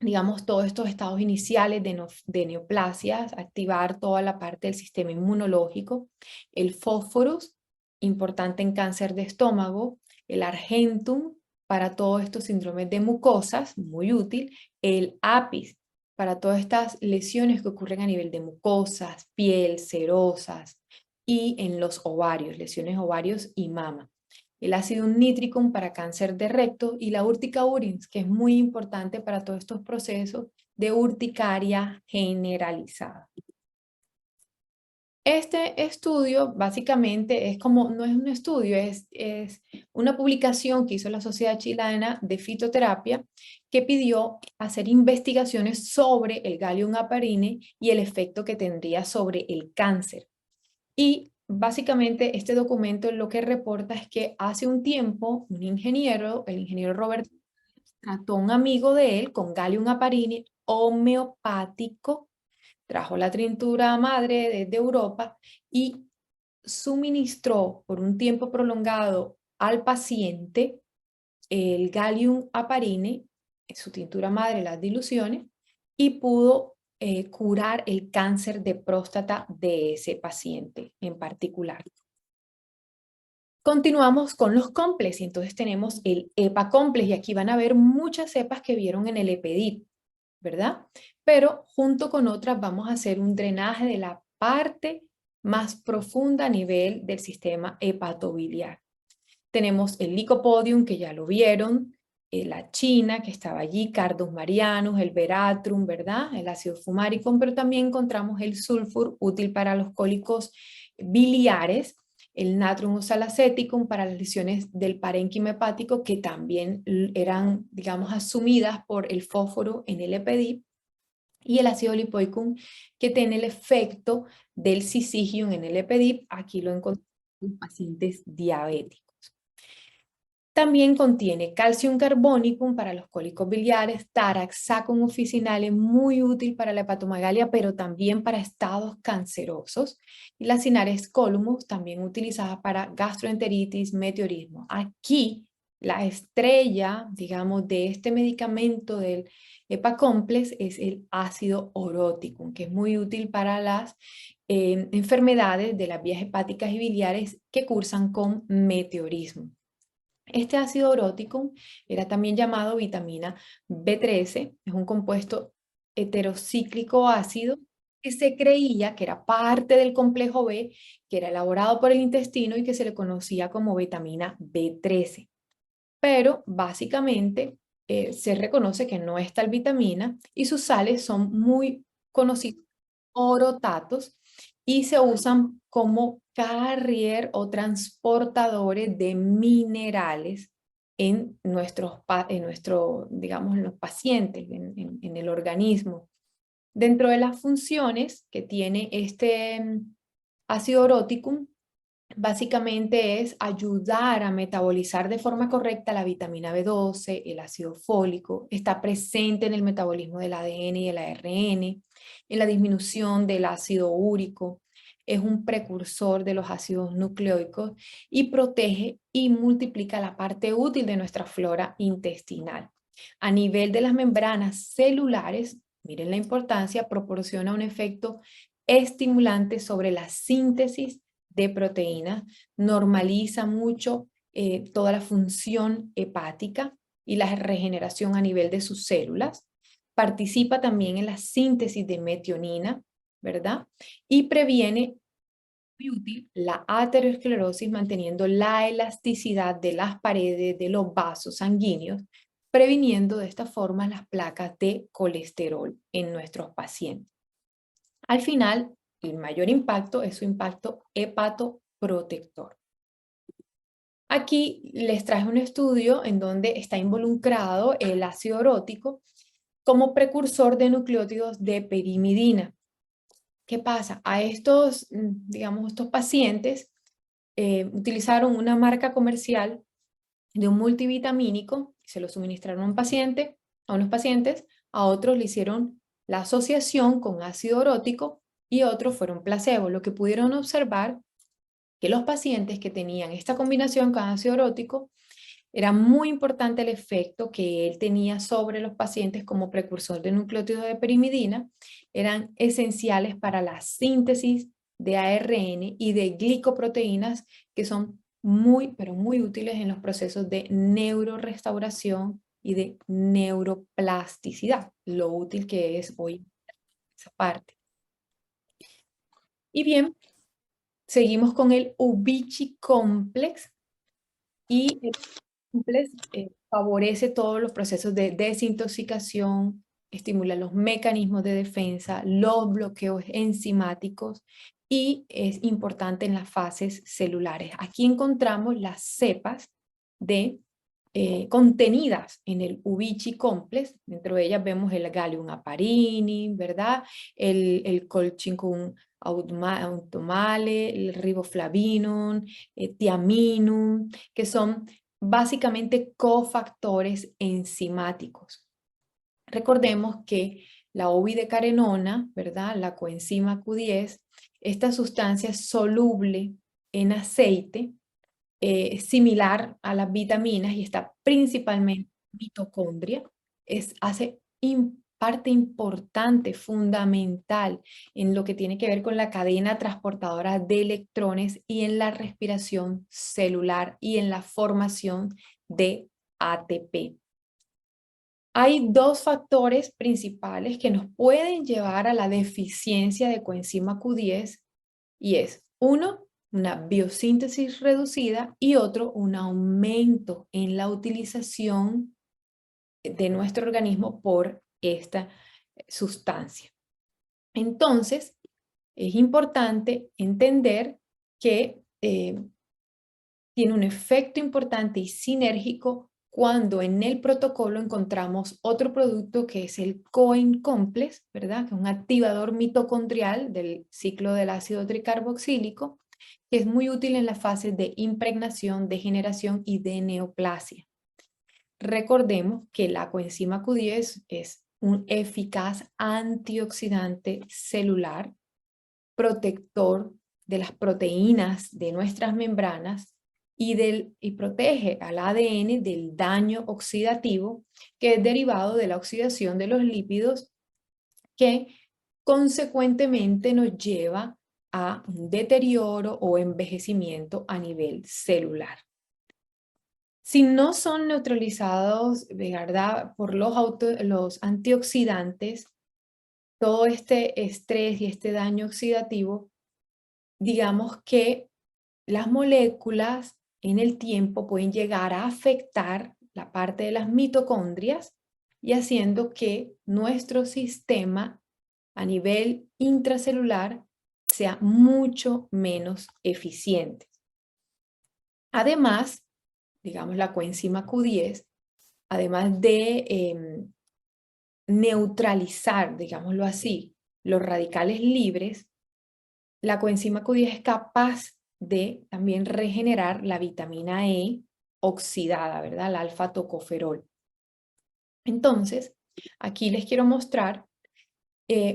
digamos, todos estos estados iniciales de neoplasias, activar toda la parte del sistema inmunológico. El Phosphorus, importante en cáncer de estómago. El Argentum, para todos estos síndromes de mucosas, muy útil. El Apis, para todas estas lesiones que ocurren a nivel de mucosas, piel, serosas, y en los ovarios, lesiones ovarios y mama. El ácido nítrico para cáncer de recto, y la Urtica urins, que es muy importante para todos estos procesos de urticaria generalizada. Este estudio básicamente es como, no es un estudio, es una publicación que hizo la Sociedad Chilena de Fitoterapia, que pidió hacer investigaciones sobre el Gallium Aparine y el efecto que tendría sobre el cáncer. Y básicamente este documento lo que reporta es que hace un tiempo un ingeniero, el ingeniero Robert, trató a un amigo de él con Gallium Aparine homeopático, trajo la tintura madre desde Europa y suministró por un tiempo prolongado al paciente el Gallium Heparine, en su tintura madre, las diluciones, y pudo curar el cáncer de próstata de ese paciente en particular. Continuamos con los complex y entonces tenemos el EPA complex y aquí van a ver muchas cepas que vieron en el EPDIP, ¿verdad? Pero junto con otras vamos a hacer un drenaje de la parte más profunda a nivel del sistema hepatobiliar. Tenemos el Lycopodium, que ya lo vieron, la china, que estaba allí, Cardus marianus, el Veratrum, ¿verdad? El ácido fumáricum, pero también encontramos el sulfur, útil para los cólicos biliares, el Natrium oxalaceticum para las lesiones del parénquima hepático, que también eran, digamos, asumidas por el fósforo en el EPDIP, y el ácido lipoicum, que tiene el efecto del sisigium en el EPDIP. Aquí lo encontramos en pacientes diabéticos. También contiene calcium carbonicum para los cólicos biliares, taraxacum officinale, muy útil para la hepatomegalia, pero también para estados cancerosos, y la Cinares columus, también utilizada para gastroenteritis, meteorismo. Aquí, la estrella, digamos, de este medicamento del EPA-complex es el ácido oróticum, que es muy útil para las enfermedades de las vías hepáticas y biliares que cursan con meteorismo. Este ácido orótico era también llamado vitamina B13, es un compuesto heterocíclico ácido que se creía que era parte del complejo B, que era elaborado por el intestino y que se le conocía como vitamina B13. Pero básicamente se reconoce que no es tal vitamina y sus sales son muy conocidos, orotatos, y se usan como carrier o transportadores de minerales en digamos, en los pacientes, en el organismo. Dentro de las funciones que tiene este ácido oróticum, básicamente es ayudar a metabolizar de forma correcta la vitamina B12, el ácido fólico, está presente en el metabolismo del ADN y el ARN, en la disminución del ácido úrico, es un precursor de los ácidos nucleicos y protege y multiplica la parte útil de nuestra flora intestinal. A nivel de las membranas celulares, miren la importancia, proporciona un efecto estimulante sobre la síntesis de proteínas, normaliza mucho toda la función hepática y la regeneración a nivel de sus células, participa también en la síntesis de metionina, ¿verdad? Y previene, muy útil, la aterosclerosis, manteniendo la elasticidad de las paredes de los vasos sanguíneos, previniendo de esta forma las placas de colesterol en nuestros pacientes. Al final, el mayor impacto es su impacto hepatoprotector. Aquí les traje un estudio en donde está involucrado el ácido orótico como precursor de nucleótidos de perimidina. ¿Qué pasa? A estos, digamos, estos pacientes utilizaron una marca comercial de un multivitamínico, se lo suministraron a unos pacientes, a otros le hicieron la asociación con ácido orótico y otros fueron placebo. Lo que pudieron observar que los pacientes que tenían esta combinación con ácido orótico, era muy importante el efecto que él tenía sobre los pacientes como precursor de nucleótidos de perimidina, eran esenciales para la síntesis de ARN y de glicoproteínas que son muy, pero muy útiles en los procesos de neurorestauración y de neuroplasticidad, lo útil que es hoy esa parte. Y bien, seguimos con el Ubici Complex y el Complex favorece todos los procesos de desintoxicación, estimula los mecanismos de defensa, los bloqueos enzimáticos y es importante en las fases celulares. Aquí encontramos las cepas contenidas en el Ubici Complex. Dentro de ellas vemos el Gallium Heparini, ¿verdad? El Colchicum autumnale, el Riboflavinum, Thiaminum, que son básicamente cofactores enzimáticos. Recordemos que la ovidecarenona, ¿verdad? La coenzima Q10, esta sustancia es soluble en aceite, similar a las vitaminas y está principalmente en mitocondria. Hace parte importante, fundamental en lo que tiene que ver con la cadena transportadora de electrones y en la respiración celular y en la formación de ATP. Hay dos factores principales que nos pueden llevar a la deficiencia de coenzima Q10 y es, uno, una biosíntesis reducida y otro, un aumento en la utilización de nuestro organismo por esta sustancia. Entonces, es importante entender que tiene un efecto importante y sinérgico cuando en el protocolo encontramos otro producto que es el Coen Complex, ¿verdad? Que es un activador mitocondrial del ciclo del ácido tricarboxílico, que es muy útil en las fases de impregnación, degeneración y de neoplasia. Recordemos que la coenzima Q10 es un eficaz antioxidante celular, protector de las proteínas de nuestras membranas y protege al ADN del daño oxidativo que es derivado de la oxidación de los lípidos que consecuentemente nos lleva a un deterioro o envejecimiento a nivel celular. Si no son neutralizados, de verdad, por los antioxidantes, todo este estrés y este daño oxidativo, digamos que las moléculas en el tiempo pueden llegar a afectar la parte de las mitocondrias y haciendo que nuestro sistema a nivel intracelular sea mucho menos eficiente. Además, digamos la coenzima Q10, además de neutralizar, digámoslo así, los radicales libres, la coenzima Q10 es capaz de también regenerar la vitamina E oxidada, ¿verdad? La alfa-tocoferol. Entonces, aquí les quiero mostrar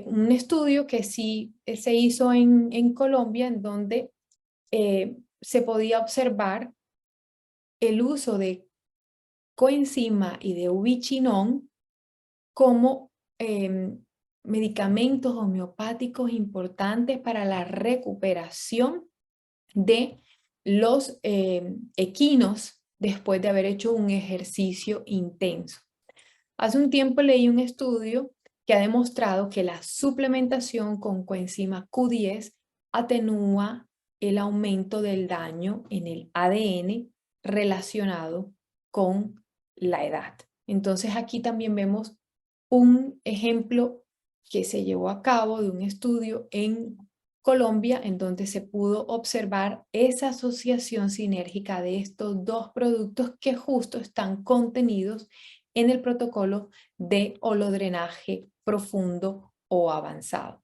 un estudio que sí se hizo en Colombia, en donde se podía observar el uso de coenzima y de ubiquinón como medicamentos homeopáticos importantes para la recuperación de los equinos después de haber hecho un ejercicio intenso. Hace un tiempo leí un estudio que ha demostrado que la suplementación con coenzima Q10 atenúa el aumento del daño en el ADN relacionado con la edad. Entonces aquí también vemos un ejemplo que se llevó a cabo de un estudio en Colombia en donde se pudo observar esa asociación sinérgica de estos dos productos que justo están contenidos en el protocolo de holodrenaje profundo o avanzado.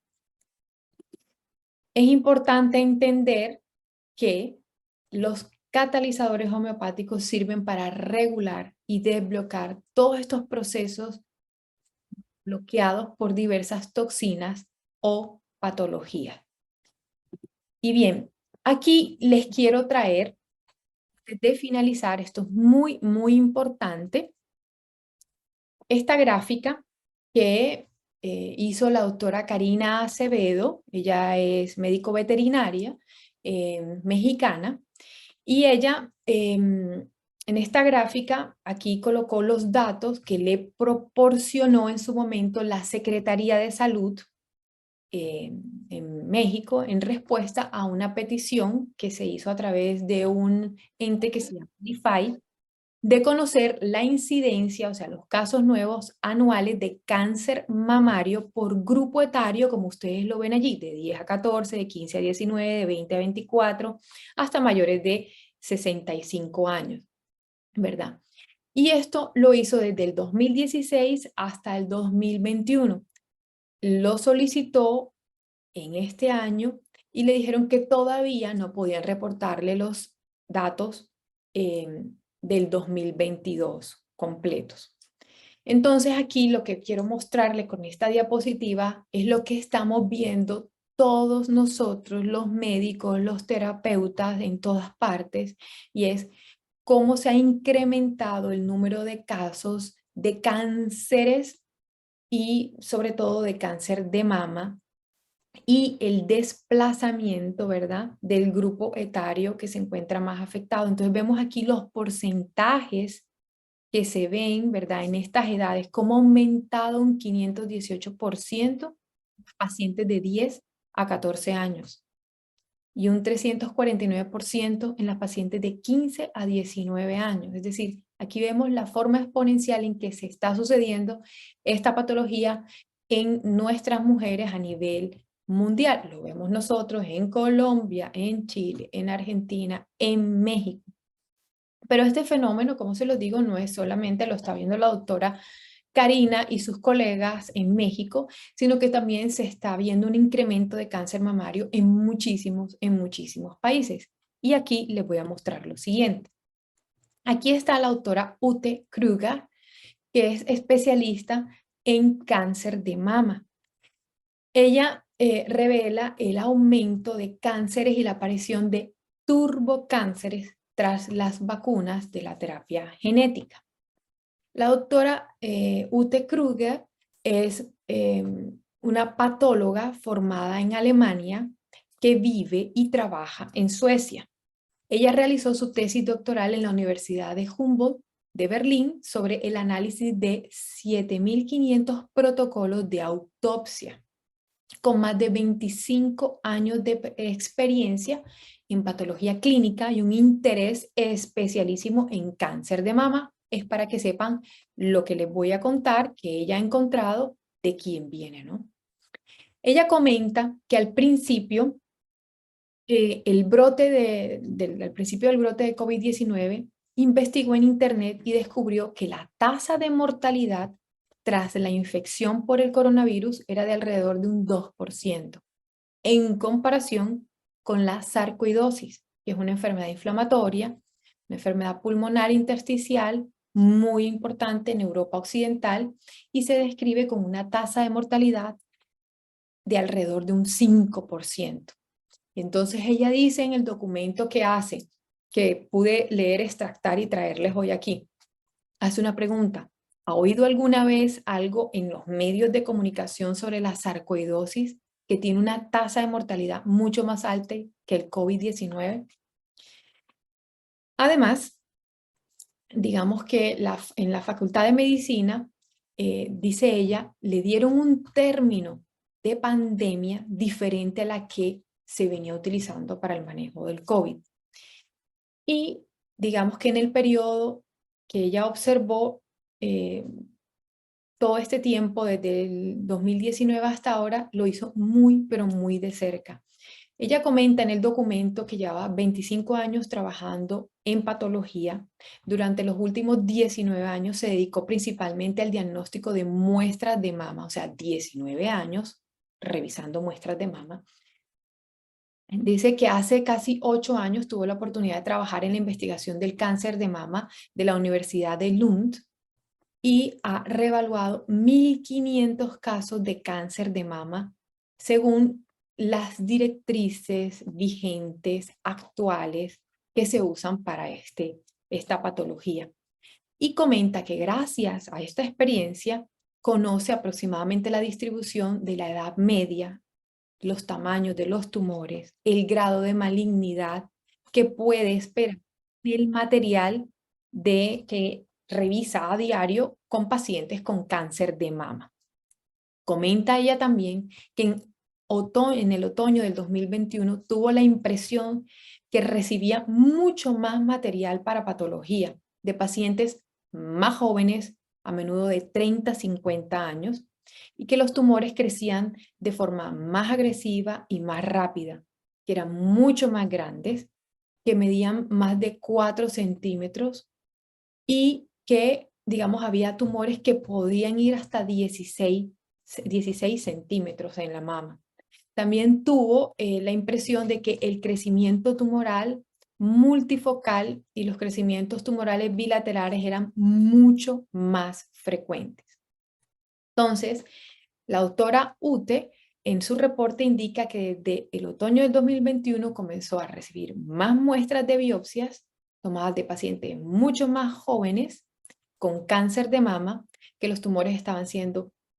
Es importante entender que los catalizadores homeopáticos sirven para regular y desbloquear todos estos procesos bloqueados por diversas toxinas o patologías. Y bien, aquí les quiero traer, de finalizar, esto es muy, muy importante, esta gráfica que hizo la doctora Karina Acevedo. Ella es médico veterinaria mexicana, y ella en esta gráfica aquí colocó los datos que le proporcionó en su momento la Secretaría de Salud en México en respuesta a una petición que se hizo a través de un ente que se llama DeFi, de conocer la incidencia, o sea, los casos nuevos anuales de cáncer mamario por grupo etario, como ustedes lo ven allí, de 10 a 14, de 15 a 19, de 20 a 24, hasta mayores de 65 años, ¿verdad? Y esto lo hizo desde el 2016 hasta el 2021. Lo solicitó en este año y le dijeron que todavía no podían reportarle los datos del 2022 completos. Entonces aquí lo que quiero mostrarle con esta diapositiva es lo que estamos viendo todos nosotros, los médicos, los terapeutas en todas partes, y es cómo se ha incrementado el número de casos de cánceres y sobre todo de cáncer de mama y el desplazamiento, ¿verdad?, del grupo etario que se encuentra más afectado. Entonces vemos aquí los porcentajes que se ven, ¿verdad?, en estas edades, cómo ha aumentado un 518% pacientes de 10 a 14 años y un 349% en las pacientes de 15 a 19 años. Es decir, aquí vemos la forma exponencial en que se está sucediendo esta patología en nuestras mujeres a nivel mundial. Lo vemos nosotros en Colombia, en Chile, en Argentina, en México. Pero este fenómeno, como se los digo, no es solamente, lo está viendo la doctora Karina y sus colegas en México, sino que también se está viendo un incremento de cáncer mamario en muchísimos países. Y aquí les voy a mostrar lo siguiente. Aquí está la doctora Ute Kruger, que es especialista en cáncer de mama. Ella revela el aumento de cánceres y la aparición de turbocánceres tras las vacunas de la terapia genética. La doctora Ute Kruger es una patóloga formada en Alemania que vive y trabaja en Suecia. Ella realizó su tesis doctoral en la Universidad de Humboldt de Berlín sobre el análisis de 7.500 protocolos de autopsia, con más de 25 años de experiencia en patología clínica y un interés especialísimo en cáncer de mama. Es para que sepan lo que les voy a contar, que ella ha encontrado, de quién viene, ¿no? Ella comenta que al principio, al principio del brote de COVID-19, investigó en internet y descubrió que la tasa de mortalidad tras la infección por el coronavirus era de alrededor de un 2%, en comparación con la sarcoidosis, que es una enfermedad inflamatoria, una enfermedad pulmonar intersticial muy importante en Europa Occidental y se describe con una tasa de mortalidad de alrededor de un 5%. Y entonces ella dice en el documento que hace, que pude leer, extractar y traerles hoy aquí, hace una pregunta. ¿Ha oído alguna vez algo en los medios de comunicación sobre la sarcoidosis, que tiene una tasa de mortalidad mucho más alta que el COVID-19? Además, digamos que en la Facultad de Medicina, dice ella, le dieron un término de pandemia diferente a la que se venía utilizando para el manejo del COVID. Y digamos que en el periodo que ella observó, todo este tiempo, desde el 2019 hasta ahora, lo hizo muy, pero muy de cerca. Ella comenta en el documento que lleva 25 años trabajando en patología. Durante los últimos 19 años se dedicó principalmente al diagnóstico de muestras de mama, o sea, 19 años revisando muestras de mama. Dice que hace casi 8 años tuvo la oportunidad de trabajar en la investigación del cáncer de mama de la Universidad de Lund y ha reevaluado 1.500 casos de cáncer de mama según las directrices vigentes actuales que se usan para esta patología. Y comenta que gracias a esta experiencia conoce aproximadamente la distribución de la edad media, los tamaños de los tumores, el grado de malignidad que puede esperar el material que revisa a diario con pacientes con cáncer de mama. Comenta ella también que en el otoño del 2021 tuvo la impresión que recibía mucho más material para patología de pacientes más jóvenes, a menudo de 30 a 50 años, y que los tumores crecían de forma más agresiva y más rápida, que eran mucho más grandes, que medían más de 4 centímetros y que, digamos, había tumores que podían ir hasta 16 centímetros en la mama. También tuvo la impresión de que el crecimiento tumoral multifocal y los crecimientos tumorales bilaterales eran mucho más frecuentes. Entonces, la doctora Ute en su reporte indica que desde el otoño del 2021 comenzó a recibir más muestras de biopsias tomadas de pacientes mucho más jóvenes con cáncer de mama, que los tumores estaban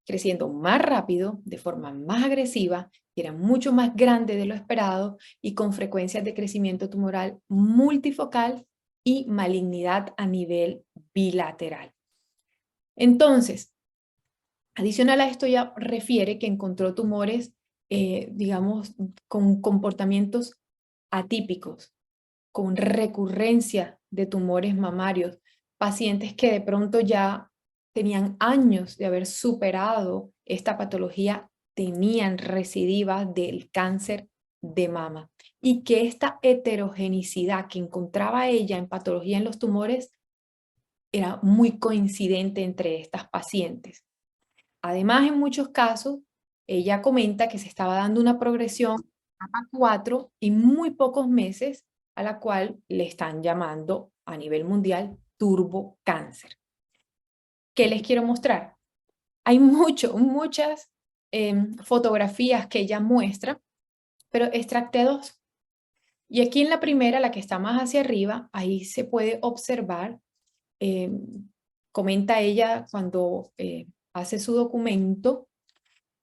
creciendo más rápido, de forma más agresiva, y eran mucho más grandes de lo esperado y con frecuencias de crecimiento tumoral multifocal y malignidad a nivel bilateral. Entonces, adicional a esto, ya refiere que encontró tumores, digamos, con comportamientos atípicos, con recurrencia de tumores mamarios, pacientes que de pronto ya tenían años de haber superado esta patología, tenían recidivas del cáncer de mama, y que esta heterogenicidad que encontraba ella en patología en los tumores era muy coincidente entre estas pacientes. Además, en muchos casos, ella comenta que se estaba dando una progresión a 4 en muy pocos meses, a la cual le están llamando a nivel mundial turbocáncer. ¿Qué les quiero mostrar? Hay muchas fotografías que ella muestra, pero extracté 2. Y aquí en la primera, la que está más hacia arriba, ahí se puede observar, comenta ella cuando hace su documento,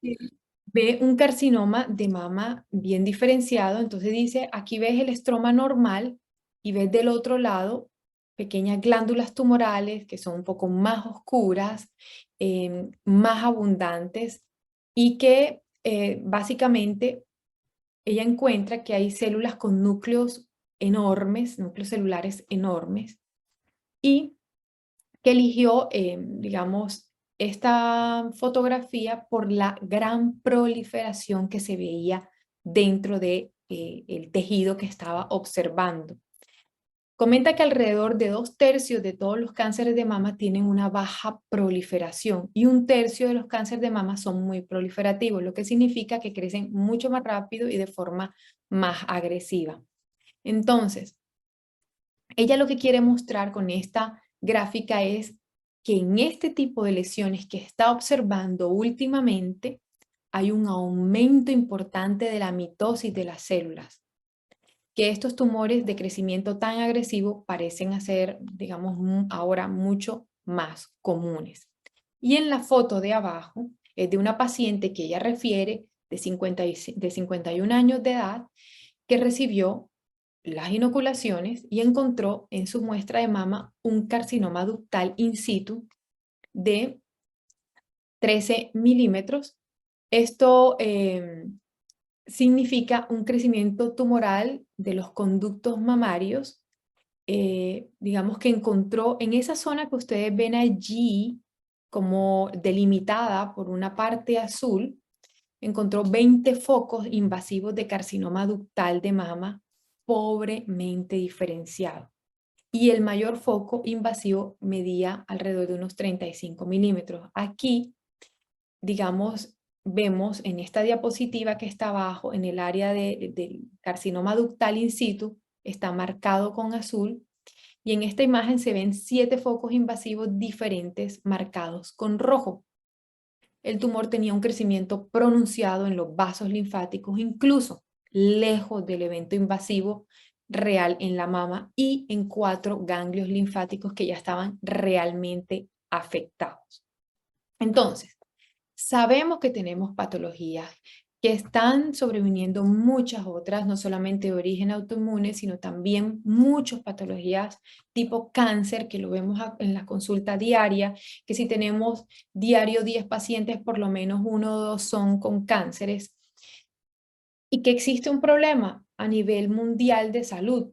ve un carcinoma de mama bien diferenciado. Entonces dice, aquí ves el estroma normal y ves del otro lado pequeñas glándulas tumorales que son un poco más oscuras, más abundantes, y que básicamente ella encuentra que hay células con núcleos enormes, núcleos celulares enormes, y que eligió, digamos, esta fotografía por la gran proliferación que se veía dentro de el tejido que estaba observando. Comenta que alrededor de 2/3 de todos los cánceres de mama tienen una baja proliferación y 1/3 de los cánceres de mama son muy proliferativos, lo que significa que crecen mucho más rápido y de forma más agresiva. Entonces, ella lo que quiere mostrar con esta gráfica es que en este tipo de lesiones que está observando últimamente hay un aumento importante de la mitosis de las células, que estos tumores de crecimiento tan agresivo parecen ser, digamos, ahora mucho más comunes. Y en la foto de abajo es de una paciente que ella refiere de 51 años de edad, que recibió las inoculaciones y encontró en su muestra de mama un carcinoma ductal in situ de 13 milímetros. Esto significa un crecimiento tumoral de los conductos mamarios, digamos que encontró en esa zona que ustedes ven allí como delimitada por una parte azul, encontró 20 focos invasivos de carcinoma ductal de mama pobremente diferenciado. Y el mayor foco invasivo medía alrededor de unos 35 milímetros. Aquí, digamos, vemos en esta diapositiva que está abajo, en el área del carcinoma ductal in situ, está marcado con azul, y en esta imagen se ven 7 focos invasivos diferentes marcados con rojo. El tumor tenía un crecimiento pronunciado en los vasos linfáticos, incluso lejos del evento invasivo real en la mama, y en 4 ganglios linfáticos que ya estaban realmente afectados. Entonces, sabemos que tenemos patologías que están sobreviniendo muchas otras, no solamente de origen autoinmune, sino también muchas patologías tipo cáncer, que lo vemos en la consulta diaria, que si tenemos diario 10 pacientes, por lo menos 1 o 2 son con cánceres, y que existe un problema a nivel mundial de salud.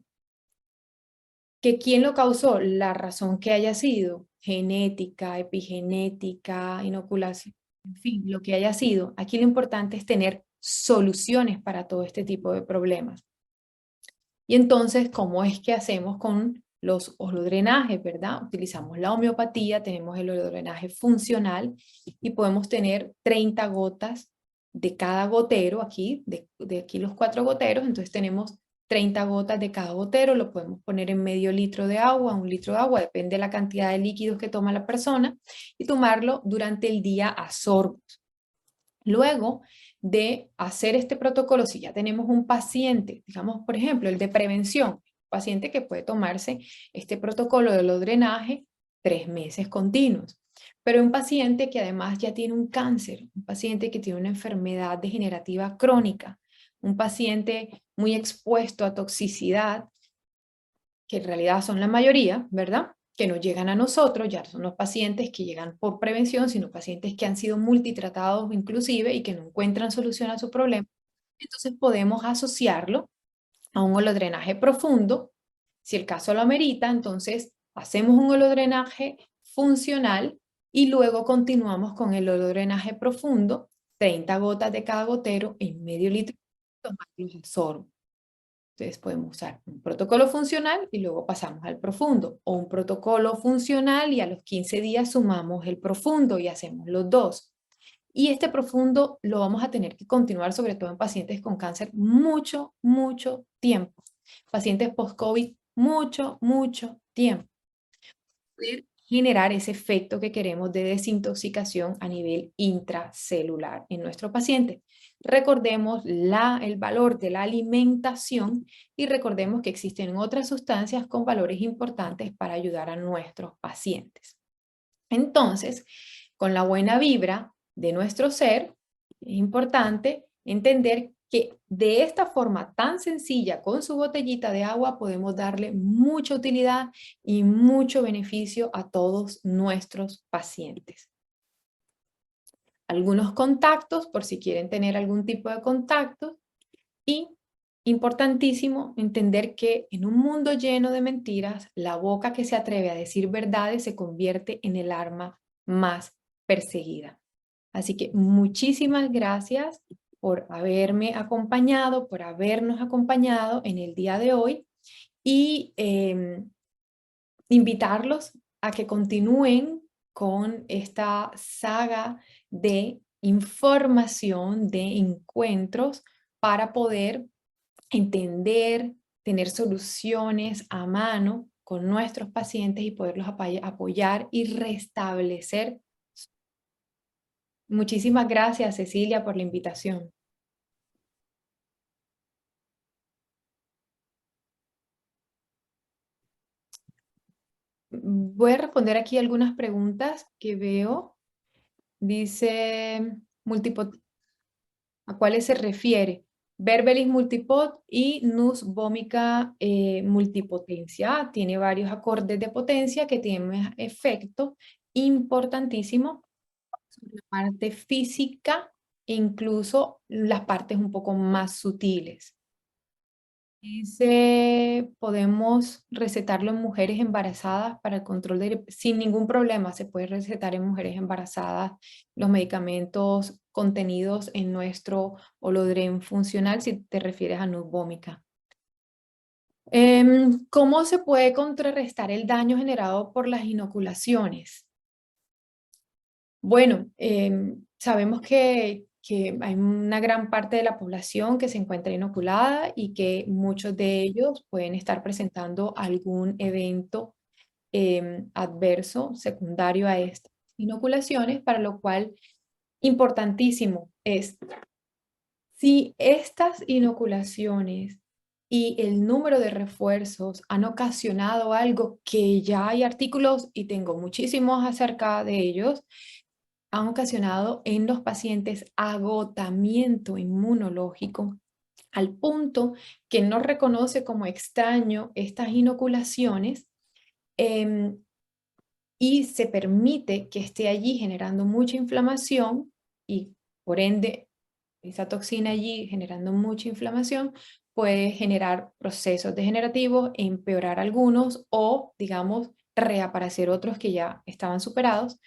¿Que quién lo causó? La razón que haya sido, genética, epigenética, inoculación, en fin, lo que haya sido. Aquí lo importante es tener soluciones para todo este tipo de problemas. Y entonces, ¿cómo es que hacemos con los holodrenajes, verdad? Utilizamos la homeopatía, tenemos el holodrenaje funcional y podemos tener 30 gotas de cada gotero aquí, de aquí los 4 goteros. Entonces tenemos 30 gotas de cada gotero, lo podemos poner en medio litro de agua, 1 litro de agua, depende de la cantidad de líquidos que toma la persona, y tomarlo durante el día a sorbos. Luego de hacer este protocolo, si ya tenemos un paciente, digamos, por ejemplo, el de prevención, paciente que puede tomarse este protocolo de drenaje 3 meses continuos. Pero un paciente que además ya tiene un cáncer, un paciente que tiene una enfermedad degenerativa crónica, un paciente muy expuesto a toxicidad, que en realidad son la mayoría, ¿verdad? Que no llegan a nosotros, ya son los pacientes que llegan por prevención, sino pacientes que han sido multitratados inclusive y que no encuentran solución a su problema. Entonces podemos asociarlo a un holodrenaje profundo. Si el caso lo amerita, entonces hacemos un holodrenaje funcional y luego continuamos con el holodrenaje profundo, 30 gotas de cada gotero en medio litro, tomarlos al sorbo. Entonces podemos usar un protocolo funcional y luego pasamos al profundo, o un protocolo funcional y a los 15 días sumamos el profundo y hacemos los dos. Y este profundo lo vamos a tener que continuar, sobre todo en pacientes con cáncer, mucho, mucho tiempo. Pacientes post-COVID, mucho, mucho tiempo. Poder generar ese efecto que queremos de desintoxicación a nivel intracelular en nuestro paciente. Recordemos el valor de la alimentación y recordemos que existen otras sustancias con valores importantes para ayudar a nuestros pacientes. Entonces, con la buena vibra de nuestro ser, es importante entender que de esta forma tan sencilla, con su botellita de agua, podemos darle mucha utilidad y mucho beneficio a todos nuestros pacientes. Algunos contactos, por si quieren tener algún tipo de contacto, y importantísimo entender que en un mundo lleno de mentiras, la boca que se atreve a decir verdades se convierte en el arma más perseguida. Así que muchísimas gracias por haberme acompañado, por habernos acompañado en el día de hoy y invitarlos a que continúen con esta saga de información, de encuentros para poder entender, tener soluciones a mano con nuestros pacientes y poderlos apoyar y restablecer. Muchísimas gracias, Cecilia, por la invitación. Voy a responder aquí algunas preguntas que veo. Dice, ¿a cuáles se refiere? Verbelis multipot y Nus vomica multipotencia. Tiene varios acordes de potencia que tienen efecto importantísimo sobre la parte física e incluso las partes un poco más sutiles. Dice, podemos recetarlo en mujeres embarazadas para el control sin ningún problema. Se puede recetar en mujeres embarazadas los medicamentos contenidos en nuestro holodrem funcional, si te refieres a nusvómica. ¿Cómo se puede contrarrestar el daño generado por las inoculaciones? Bueno, sabemos que hay una gran parte de la población que se encuentra inoculada y que muchos de ellos pueden estar presentando algún evento adverso secundario a estas inoculaciones, para lo cual importantísimo es, si estas inoculaciones y el número de refuerzos han ocasionado algo que ya hay artículos y tengo muchísimos acerca de ellos, han ocasionado en los pacientes agotamiento inmunológico al punto que no reconoce como extraño estas inoculaciones y se permite que esté allí generando mucha inflamación y por ende esa toxina allí generando mucha inflamación puede generar procesos degenerativos, empeorar algunos o, digamos, reaparecer otros que ya estaban superados.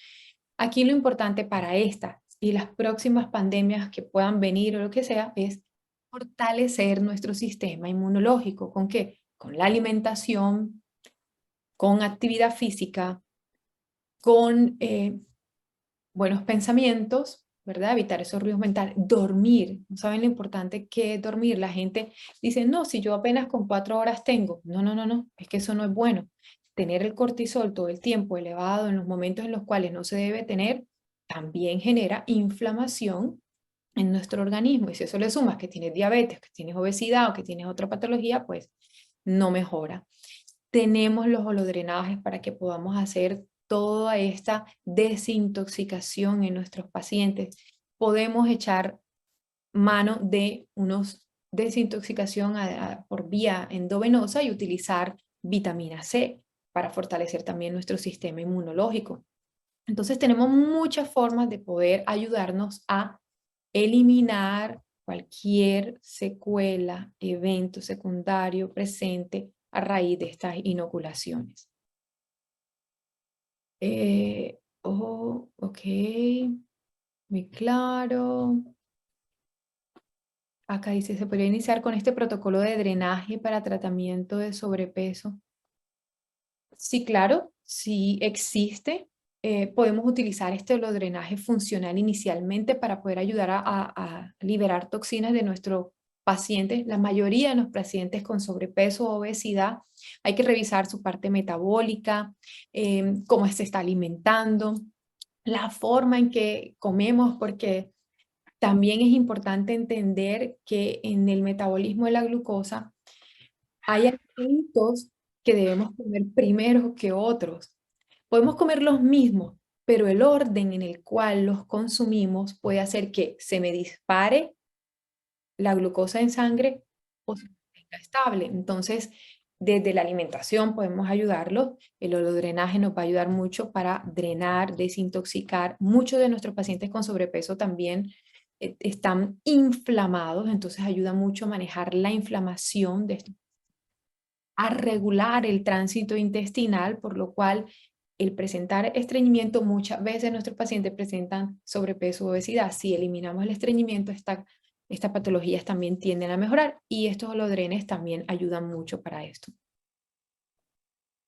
Aquí lo importante para esta y las próximas pandemias que puedan venir o lo que sea es fortalecer nuestro sistema inmunológico. ¿Con qué? Con la alimentación, con actividad física, con buenos pensamientos, ¿verdad? Evitar esos ruidos mentales. Dormir. ¿No saben lo importante que es dormir? La gente dice, no, si yo apenas con 4 horas tengo. No, no, no, no. Es que eso no es bueno. Tener el cortisol todo el tiempo elevado en los momentos en los cuales no se debe tener, también genera inflamación en nuestro organismo. Y si eso le sumas que tienes diabetes, que tienes obesidad o que tienes otra patología, pues no mejora. Tenemos los holodrenajes para que podamos hacer toda esta desintoxicación en nuestros pacientes. Podemos echar mano de unos desintoxicación por vía endovenosa y utilizar vitamina C para fortalecer también nuestro sistema inmunológico. Entonces tenemos muchas formas de poder ayudarnos a eliminar cualquier secuela, evento secundario presente a raíz de estas inoculaciones. Ok, muy claro. Acá dice, ¿se podría iniciar con este protocolo de drenaje para tratamiento de sobrepeso? Sí, claro, sí existe. Podemos utilizar este holodrenaje funcional inicialmente para poder ayudar a liberar toxinas de nuestros pacientes. La mayoría de los pacientes con sobrepeso o obesidad, hay que revisar su parte metabólica, cómo se está alimentando, la forma en que comemos, porque también es importante entender que en el metabolismo de la glucosa hay alimentos que debemos comer primero que otros. Podemos comer los mismos, pero el orden en el cual los consumimos puede hacer que se me dispare la glucosa en sangre o se mantenga estable. Entonces, desde la alimentación podemos ayudarlos. El holodrenaje nos va a ayudar mucho para drenar, desintoxicar. Muchos de nuestros pacientes con sobrepeso también están inflamados, entonces ayuda mucho a manejar la inflamación de esto, a regular el tránsito intestinal, por lo cual el presentar estreñimiento, muchas veces nuestros pacientes presentan sobrepeso o obesidad. Si eliminamos el estreñimiento, estas patologías también tienden a mejorar y estos holodrenes también ayudan mucho para esto.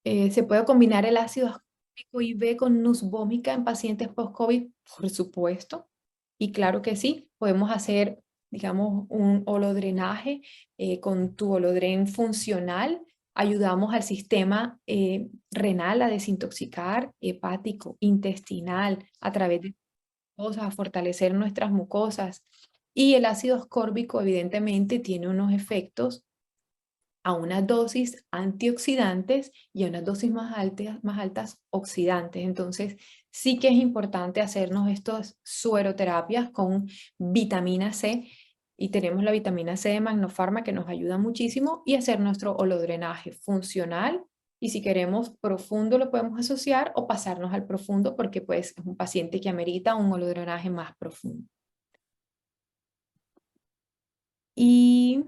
¿Se puede combinar el ácido ascórbico IV con nus vómica en pacientes post-COVID? Por supuesto. Y claro que sí, podemos hacer, digamos, un holodrenaje con tu holodren funcional. Ayudamos al sistema renal a desintoxicar, hepático, intestinal, a través de mucosas, a fortalecer nuestras mucosas. Y el ácido ascórbico evidentemente tiene unos efectos a unas dosis antioxidantes y a unas dosis más altas oxidantes. Entonces, sí que es importante hacernos estas sueroterapias con vitamina C y tenemos la vitamina C de Magnofarma que nos ayuda muchísimo y hacer nuestro holodrenaje funcional. Y si queremos profundo lo podemos asociar o pasarnos al profundo porque pues es un paciente que amerita un holodrenaje más profundo. Y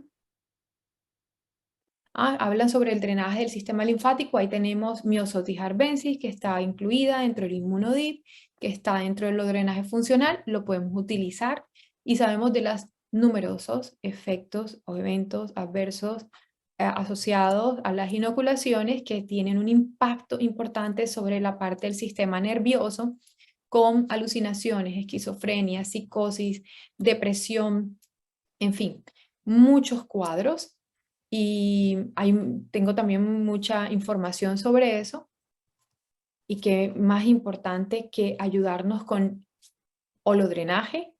hablan sobre el drenaje del sistema linfático. Ahí tenemos miosotis arbensis, que está incluida dentro del inmunodip, que está dentro del drenaje funcional. Lo podemos utilizar y sabemos de los numerosos efectos o eventos adversos asociados a las inoculaciones que tienen un impacto importante sobre la parte del sistema nervioso con alucinaciones, esquizofrenia, psicosis, depresión, en fin, muchos cuadros. Y tengo también mucha información sobre eso y que más importante que ayudarnos con holodrenaje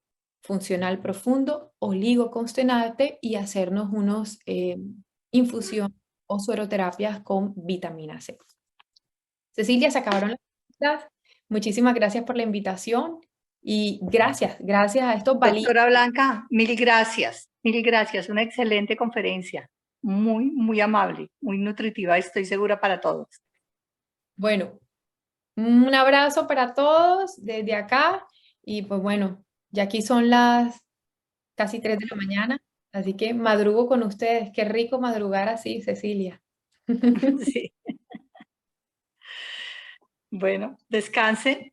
funcional profundo, oligoconsonante y hacernos unos infusión o sueroterapias con vitamina C. Cecilia, se acabaron las preguntas. Muchísimas gracias por la invitación y gracias a estos valientes. Doctora Blanca, mil gracias, una excelente conferencia. Muy, muy amable, muy nutritiva, estoy segura para todos. Bueno, un abrazo para todos desde acá y pues bueno, ya aquí son las casi 3 de la mañana, así que madrugo con ustedes. Qué rico madrugar así, Cecilia. Sí. Bueno, descanse.